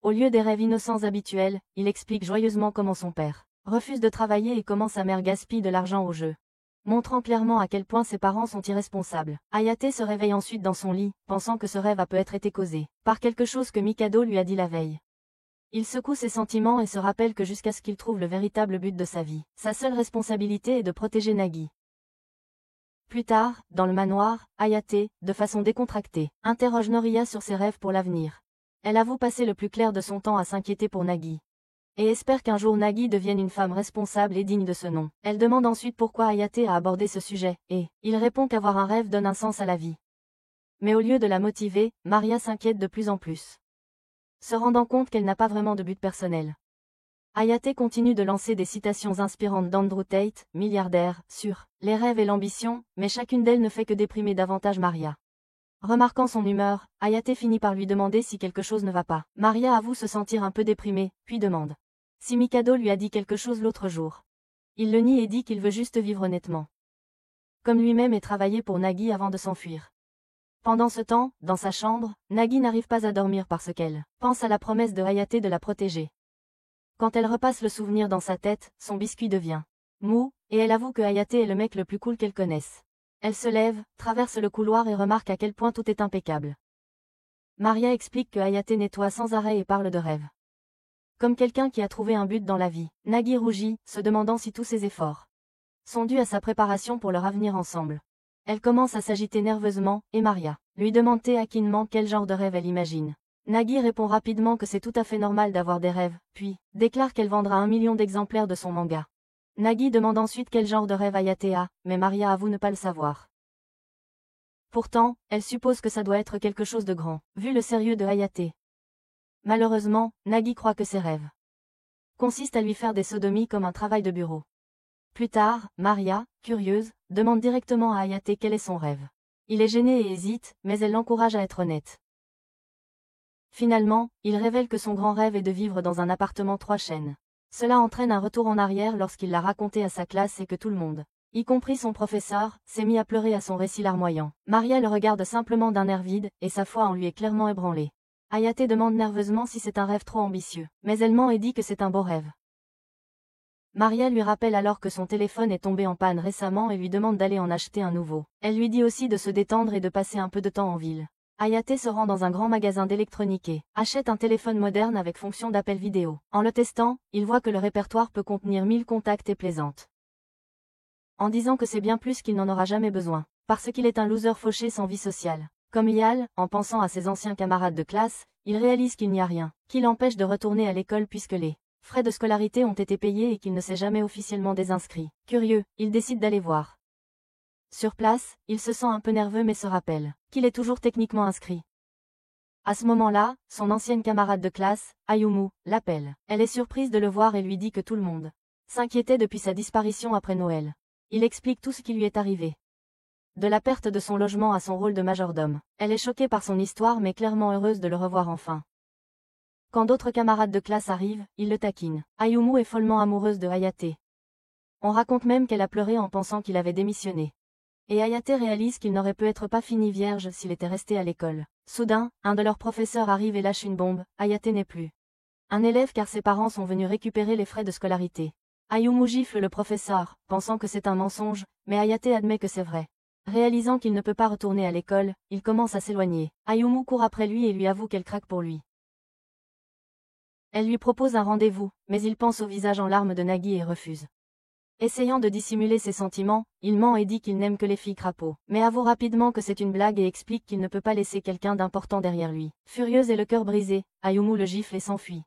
A: Au lieu des rêves innocents habituels, il explique joyeusement comment son père refuse de travailler et comment sa mère gaspille de l'argent au jeu, montrant clairement à quel point ses parents sont irresponsables. Hayate se réveille ensuite dans son lit, pensant que ce rêve a peut-être été causé par quelque chose que Mikado lui a dit la veille. Il secoue ses sentiments et se rappelle que jusqu'à ce qu'il trouve le véritable but de sa vie, sa seule responsabilité est de protéger Nagi. Plus tard, dans le manoir, Hayate, de façon décontractée, interroge Noriya sur ses rêves pour l'avenir. Elle avoue passer le plus clair de son temps à s'inquiéter pour Nagi. Et espère qu'un jour Nagi devienne une femme responsable et digne de ce nom. Elle demande ensuite pourquoi Hayate a abordé ce sujet, et il répond qu'avoir un rêve donne un sens à la vie. Mais au lieu de la motiver, Maria s'inquiète de plus en plus, se rendant compte qu'elle n'a pas vraiment de but personnel. Hayate continue de lancer des citations inspirantes d'Andrew Tate, milliardaire, sur les rêves et l'ambition, mais chacune d'elles ne fait que déprimer davantage Maria. Remarquant son humeur, Hayate finit par lui demander si quelque chose ne va pas. Maria avoue se sentir un peu déprimée, puis demande si Mikado lui a dit quelque chose l'autre jour. Il le nie et dit qu'il veut juste vivre honnêtement, comme lui-même et travailler pour Nagi avant de s'enfuir. Pendant ce temps, dans sa chambre, Nagi n'arrive pas à dormir parce qu'elle pense à la promesse de Hayate de la protéger. Quand elle repasse le souvenir dans sa tête, son biscuit devient mou, et elle avoue que Hayate est le mec le plus cool qu'elle connaisse. Elle se lève, traverse le couloir et remarque à quel point tout est impeccable. Maria explique que Hayate nettoie sans arrêt et parle de rêve, comme quelqu'un qui a trouvé un but dans la vie. Nagi rougit, se demandant si tous ses efforts sont dus à sa préparation pour leur avenir ensemble. Elle commence à s'agiter nerveusement, et Maria lui demande taquinement quel genre de rêve elle imagine. Nagi répond rapidement que c'est tout à fait normal d'avoir des rêves, puis déclare qu'elle vendra 1 million d'exemplaires de son manga. Nagi demande ensuite quel genre de rêve Hayate a, mais Maria avoue ne pas le savoir. Pourtant, elle suppose que ça doit être quelque chose de grand, vu le sérieux de Hayate. Malheureusement, Nagi croit que ses rêves consistent à lui faire des sodomies comme un travail de bureau. Plus tard, Maria, curieuse, demande directement à Hayate quel est son rêve. Il est gêné et hésite, mais elle l'encourage à être honnête. Finalement, il révèle que son grand rêve est de vivre dans un appartement 3 chaînes. Cela entraîne un retour en arrière lorsqu'il l'a raconté à sa classe et que tout le monde, y compris son professeur, s'est mis à pleurer à son récit larmoyant. Maria le regarde simplement d'un air vide, et sa foi en lui est clairement ébranlée. Hayate demande nerveusement si c'est un rêve trop ambitieux, mais elle ment et dit que c'est un beau rêve. Maria lui rappelle alors que son téléphone est tombé en panne récemment et lui demande d'aller en acheter un nouveau. Elle lui dit aussi de se détendre et de passer un peu de temps en ville. Hayate se rend dans un grand magasin d'électronique et achète un téléphone moderne avec fonction d'appel vidéo. En le testant, il voit que le répertoire peut contenir 1000 contacts et plaisante en disant que c'est bien plus qu'il n'en aura jamais besoin, parce qu'il est un loser fauché sans vie sociale. Comme Yal, en pensant à ses anciens camarades de classe, il réalise qu'il n'y a rien qui l'empêche de retourner à l'école puisque les frais de scolarité ont été payés et qu'il ne s'est jamais officiellement désinscrit. Curieux, il décide d'aller voir. Sur place, il se sent un peu nerveux mais se rappelle qu'il est toujours techniquement inscrit. À ce moment-là, son ancienne camarade de classe, Ayumu, l'appelle. Elle est surprise de le voir et lui dit que tout le monde s'inquiétait depuis sa disparition après Noël. Il explique tout ce qui lui est arrivé. De la perte de son logement à son rôle de majordome. Elle est choquée par son histoire mais clairement heureuse de le revoir enfin. Quand d'autres camarades de classe arrivent, ils le taquinent. Ayumu est follement amoureuse de Hayate. On raconte même qu'elle a pleuré en pensant qu'il avait démissionné. Et Hayate réalise qu'il n'aurait peut-être pas fini vierge s'il était resté à l'école. Soudain, un de leurs professeurs arrive et lâche une bombe. Hayate n'est plus un élève car ses parents sont venus récupérer les frais de scolarité. Ayumu gifle le professeur, pensant que c'est un mensonge, mais Hayate admet que c'est vrai. Réalisant qu'il ne peut pas retourner à l'école, il commence à s'éloigner. Ayumu court après lui et lui avoue qu'elle craque pour lui. Elle lui propose un rendez-vous, mais il pense au visage en larmes de Nagi et refuse. Essayant de dissimuler ses sentiments, il ment et dit qu'il n'aime que les filles crapauds, mais avoue rapidement que c'est une blague et explique qu'il ne peut pas laisser quelqu'un d'important derrière lui. Furieuse et le cœur brisé, Ayumu le gifle et s'enfuit.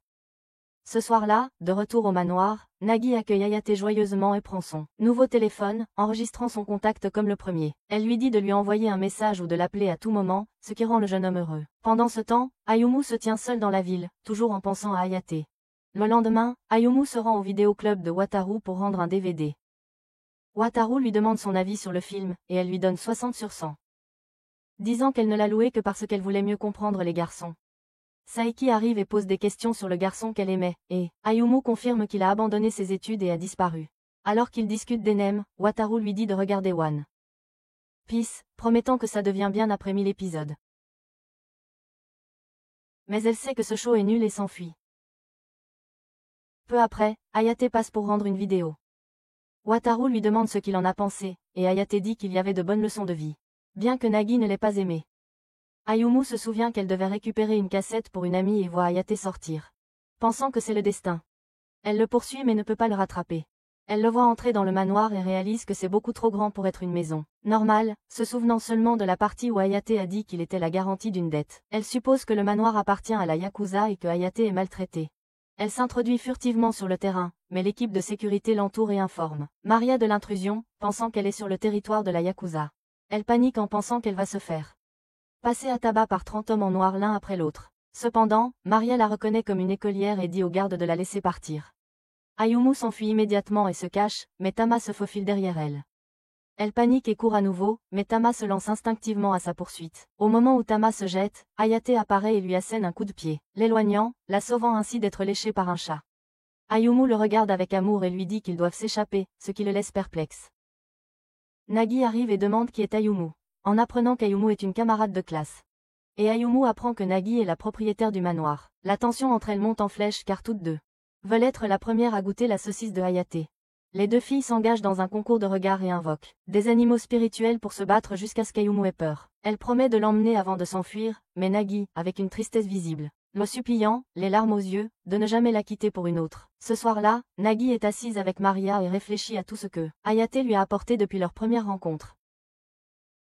A: Ce soir-là, de retour au manoir, Nagi accueille Hayate joyeusement et prend son nouveau téléphone, enregistrant son contact comme le premier. Elle lui dit de lui envoyer un message ou de l'appeler à tout moment, ce qui rend le jeune homme heureux. Pendant ce temps, Ayumu se tient seul dans la ville, toujours en pensant à Hayate. Le lendemain, Ayumu se rend au vidéoclub de Wataru pour rendre un DVD. Wataru lui demande son avis sur le film, et elle lui donne 60 sur 100. Disant qu'elle ne l'a loué que parce qu'elle voulait mieux comprendre les garçons. Saiki arrive et pose des questions sur le garçon qu'elle aimait, et Ayumu confirme qu'il a abandonné ses études et a disparu. Alors qu'ils discutent d'Enem, Wataru lui dit de regarder One Piece, promettant que ça devient bien après 1000 épisodes. Mais elle sait que ce show est nul et s'enfuit. Peu après, Hayate passe pour rendre une vidéo. Wataru lui demande ce qu'il en a pensé, et Hayate dit qu'il y avait de bonnes leçons de vie. Bien que Nagi ne l'ait pas aimé. Ayumu se souvient qu'elle devait récupérer une cassette pour une amie et voit Hayate sortir. Pensant que c'est le destin. Elle le poursuit mais ne peut pas le rattraper. Elle le voit entrer dans le manoir et réalise que c'est beaucoup trop grand pour être une maison normale, se souvenant seulement de la partie où Hayate a dit qu'il était la garantie d'une dette. Elle suppose que le manoir appartient à la Yakuza et que Hayate est maltraitée. Elle s'introduit furtivement sur le terrain, mais l'équipe de sécurité l'entoure et informe Maria de l'intrusion, pensant qu'elle est sur le territoire de la Yakuza. Elle panique en pensant qu'elle va se faire passer à tabac par 30 hommes en noir l'un après l'autre. Cependant, Maria la reconnaît comme une écolière et dit aux gardes de la laisser partir. Ayumu s'enfuit immédiatement et se cache, mais Tama se faufile derrière elle. Elle panique et court à nouveau, mais Tama se lance instinctivement à sa poursuite. Au moment où Tama se jette, Hayate apparaît et lui assène un coup de pied, l'éloignant, la sauvant ainsi d'être léchée par un chat. Ayumu le regarde avec amour et lui dit qu'ils doivent s'échapper, ce qui le laisse perplexe. Nagi arrive et demande qui est Ayumu, en apprenant qu'Ayumu est une camarade de classe. Et Ayumu apprend que Nagi est la propriétaire du manoir. La tension entre elles monte en flèche car toutes deux veulent être la première à goûter la saucisse de Hayate. Les deux filles s'engagent dans un concours de regards et invoquent des animaux spirituels pour se battre jusqu'à ce qu'Ayumu ait peur. Elle promet de l'emmener avant de s'enfuir, mais Nagi, avec une tristesse visible, le suppliant, les larmes aux yeux, de ne jamais la quitter pour une autre. Ce soir-là, Nagi est assise avec Maria et réfléchit à tout ce que Hayate lui a apporté depuis leur première rencontre.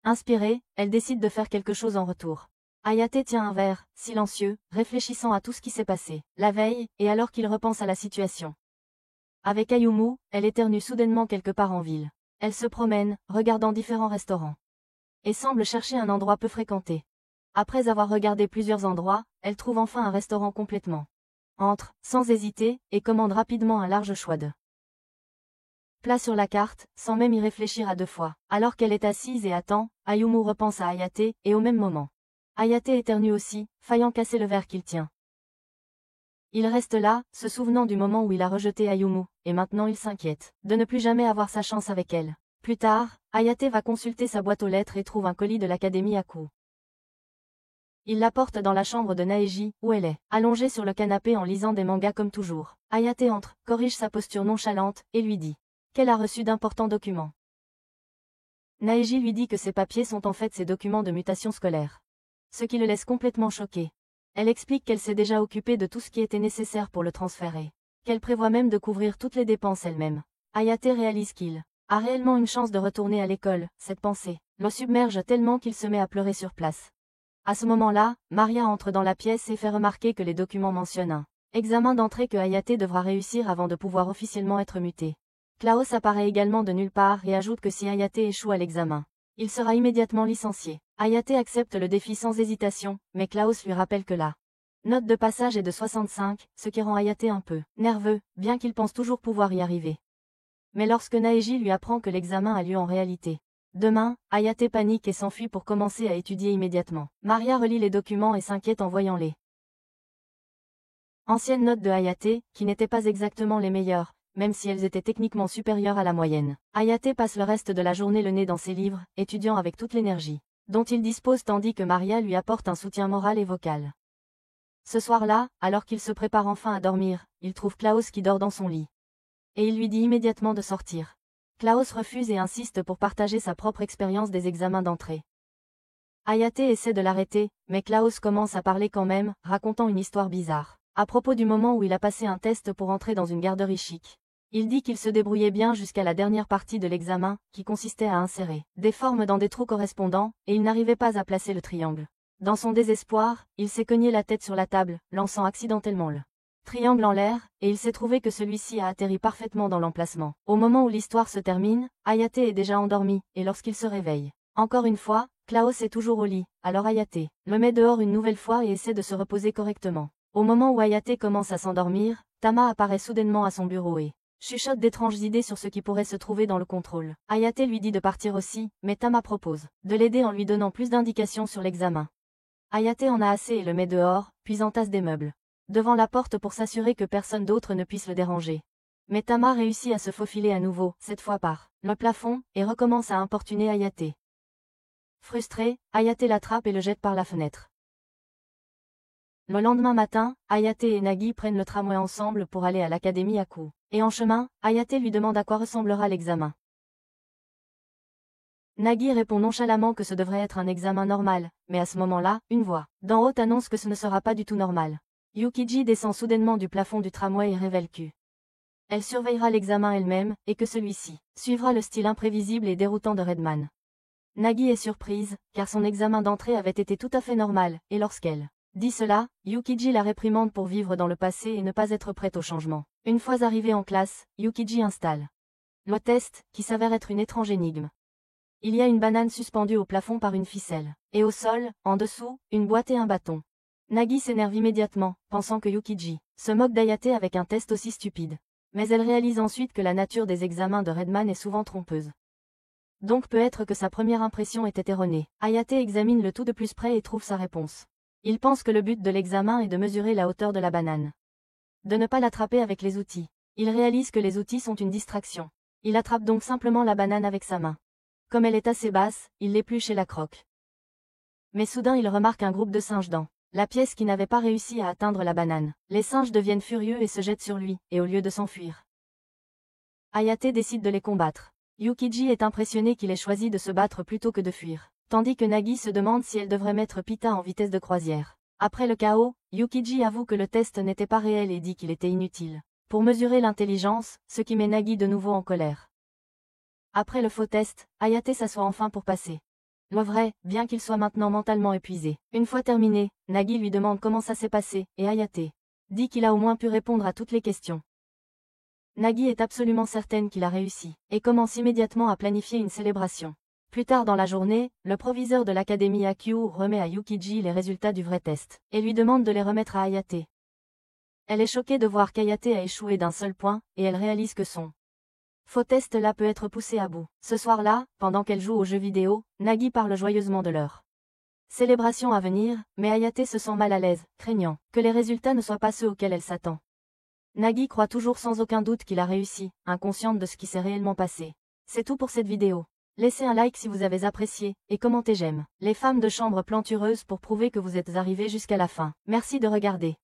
A: Inspirée, elle décide de faire quelque chose en retour. Hayate tient un verre, silencieux, réfléchissant à tout ce qui s'est passé la veille, et alors qu'il repense à la situation. Avec Ayumu, elle éternue soudainement quelque part en ville. Elle se promène, regardant différents restaurants. Et semble chercher un endroit peu fréquenté. Après avoir regardé plusieurs endroits, elle trouve enfin un restaurant complètement. Entre, sans hésiter, et commande rapidement un large choix de plats sur la carte, sans même y réfléchir à deux fois. Alors qu'elle est assise et attend, Ayumu repense à Hayate, et au même moment. Hayate éternue aussi, faillant casser le verre qu'il tient. Il reste là, se souvenant du moment où il a rejeté Ayumu, et maintenant il s'inquiète de ne plus jamais avoir sa chance avec elle. Plus tard, Hayate va consulter sa boîte aux lettres et trouve un colis de l'Académie Aku. Il la porte dans la chambre de Naeji, où elle est allongée sur le canapé en lisant des mangas comme toujours. Hayate entre, corrige sa posture nonchalante, et lui dit qu'elle a reçu d'importants documents. Naeji lui dit que ces papiers sont en fait ses documents de mutation scolaire. Ce qui le laisse complètement choqué. Elle explique qu'elle s'est déjà occupée de tout ce qui était nécessaire pour le transférer. Qu'elle prévoit même de couvrir toutes les dépenses elle-même. Hayate réalise qu'il a réellement une chance de retourner à l'école. Cette pensée le submerge tellement qu'il se met à pleurer sur place. À ce moment-là, Maria entre dans la pièce et fait remarquer que les documents mentionnent un examen d'entrée que Hayate devra réussir avant de pouvoir officiellement être mutée. Klaus apparaît également de nulle part et ajoute que si Hayate échoue à l'examen, il sera immédiatement licencié. Hayate accepte le défi sans hésitation, mais Klaus lui rappelle que la note de passage est de 65, ce qui rend Hayate un peu nerveux, bien qu'il pense toujours pouvoir y arriver. Mais lorsque Naeji lui apprend que l'examen a lieu en réalité demain, Hayate panique et s'enfuit pour commencer à étudier immédiatement. Maria relit les documents et s'inquiète en voyant les anciennes notes de Hayate, qui n'étaient pas exactement les meilleures, même si elles étaient techniquement supérieures à la moyenne. Hayate passe le reste de la journée le nez dans ses livres, étudiant avec toute l'énergie dont il dispose tandis que Maria lui apporte un soutien moral et vocal. Ce soir-là, alors qu'il se prépare enfin à dormir, il trouve Klaus qui dort dans son lit. Et il lui dit immédiatement de sortir. Klaus refuse et insiste pour partager sa propre expérience des examens d'entrée. Hayate essaie de l'arrêter, mais Klaus commence à parler quand même, racontant une histoire bizarre. À propos du moment où il a passé un test pour entrer dans une garderie chic. Il dit qu'il se débrouillait bien jusqu'à la dernière partie de l'examen, qui consistait à insérer des formes dans des trous correspondants, et il n'arrivait pas à placer le triangle. Dans son désespoir, il s'est cogné la tête sur la table, lançant accidentellement le triangle en l'air, et il s'est trouvé que celui-ci a atterri parfaitement dans l'emplacement. Au moment où l'histoire se termine, Hayate est déjà endormi, et lorsqu'il se réveille, encore une fois, Klaus est toujours au lit, alors Hayate le met dehors une nouvelle fois et essaie de se reposer correctement. Au moment où Hayate commence à s'endormir, Tama apparaît soudainement à son bureau et chuchote d'étranges idées sur ce qui pourrait se trouver dans le contrôle. Hayate lui dit de partir aussi, mais Tama propose de l'aider en lui donnant plus d'indications sur l'examen. Ayate en a assez et le met dehors, puis entasse des meubles devant la porte pour s'assurer que personne d'autre ne puisse le déranger. Mais Tama réussit à se faufiler à nouveau, cette fois par le plafond, et recommence à importuner Ayate. Frustré, Ayate l'attrape et le jette par la fenêtre. Le lendemain matin, Ayate et Nagi prennent le tramway ensemble pour aller à l'académie Aku. Et en chemin, Ayate lui demande à quoi ressemblera l'examen. Nagi répond nonchalamment que ce devrait être un examen normal, mais à ce moment-là, une voix d'en haut annonce que ce ne sera pas du tout normal. Yukiji descend soudainement du plafond du tramway et révèle que elle surveillera l'examen elle-même, et que celui-ci suivra le style imprévisible et déroutant de Redman. Nagi est surprise, car son examen d'entrée avait été tout à fait normal, et lorsqu'elle dit cela, Yukiji la réprimande pour vivre dans le passé et ne pas être prête au changement. Une fois arrivée en classe, Yukiji installe le test, qui s'avère être une étrange énigme. Il y a une banane suspendue au plafond par une ficelle, et au sol, en dessous, une boîte et un bâton. Nagi s'énerve immédiatement, pensant que Yukiji se moque d'Ayate avec un test aussi stupide. Mais elle réalise ensuite que la nature des examens de Redman est souvent trompeuse. Donc peut-être que sa première impression était erronée. Ayate examine le tout de plus près et trouve sa réponse. Il pense que le but de l'examen est de mesurer la hauteur de la banane. De ne pas l'attraper avec les outils. Il réalise que les outils sont une distraction. Il attrape donc simplement la banane avec sa main. Comme elle est assez basse, il l'épluche et la croque. Mais soudain il remarque un groupe de singes dans la pièce qui n'avait pas réussi à atteindre la banane. Les singes deviennent furieux et se jettent sur lui, et au lieu de s'enfuir, Ayate décide de les combattre. Yukiji est impressionné qu'il ait choisi de se battre plutôt que de fuir, tandis que Nagi se demande si elle devrait mettre Pita en vitesse de croisière. Après le chaos, Yukiji avoue que le test n'était pas réel et dit qu'il était inutile pour mesurer l'intelligence, ce qui met Nagi de nouveau en colère. Après le faux test, Ayate s'assoit enfin pour passer le vrai, bien qu'il soit maintenant mentalement épuisé. Une fois terminé, Nagi lui demande comment ça s'est passé, et Ayate dit qu'il a au moins pu répondre à toutes les questions. Nagi est absolument certaine qu'il a réussi, et commence immédiatement à planifier une célébration. Plus tard dans la journée, le proviseur de l'académie Akyu remet à Yukiji les résultats du vrai test, et lui demande de les remettre à Ayate. Elle est choquée de voir qu'Ayate a échoué d'un seul point, et elle réalise que son faux test là peut être poussé à bout. Ce soir-là, pendant qu'elle joue aux jeux vidéo, Nagi parle joyeusement de leur célébration à venir, mais Ayate se sent mal à l'aise, craignant que les résultats ne soient pas ceux auxquels elle s'attend. Nagi croit toujours sans aucun doute qu'il a réussi, inconsciente de ce qui s'est réellement passé. C'est tout pour cette vidéo. Laissez un like si vous avez apprécié, et commentez j'aime les femmes de chambre plantureuses pour prouver que vous êtes arrivés jusqu'à la fin. Merci de regarder.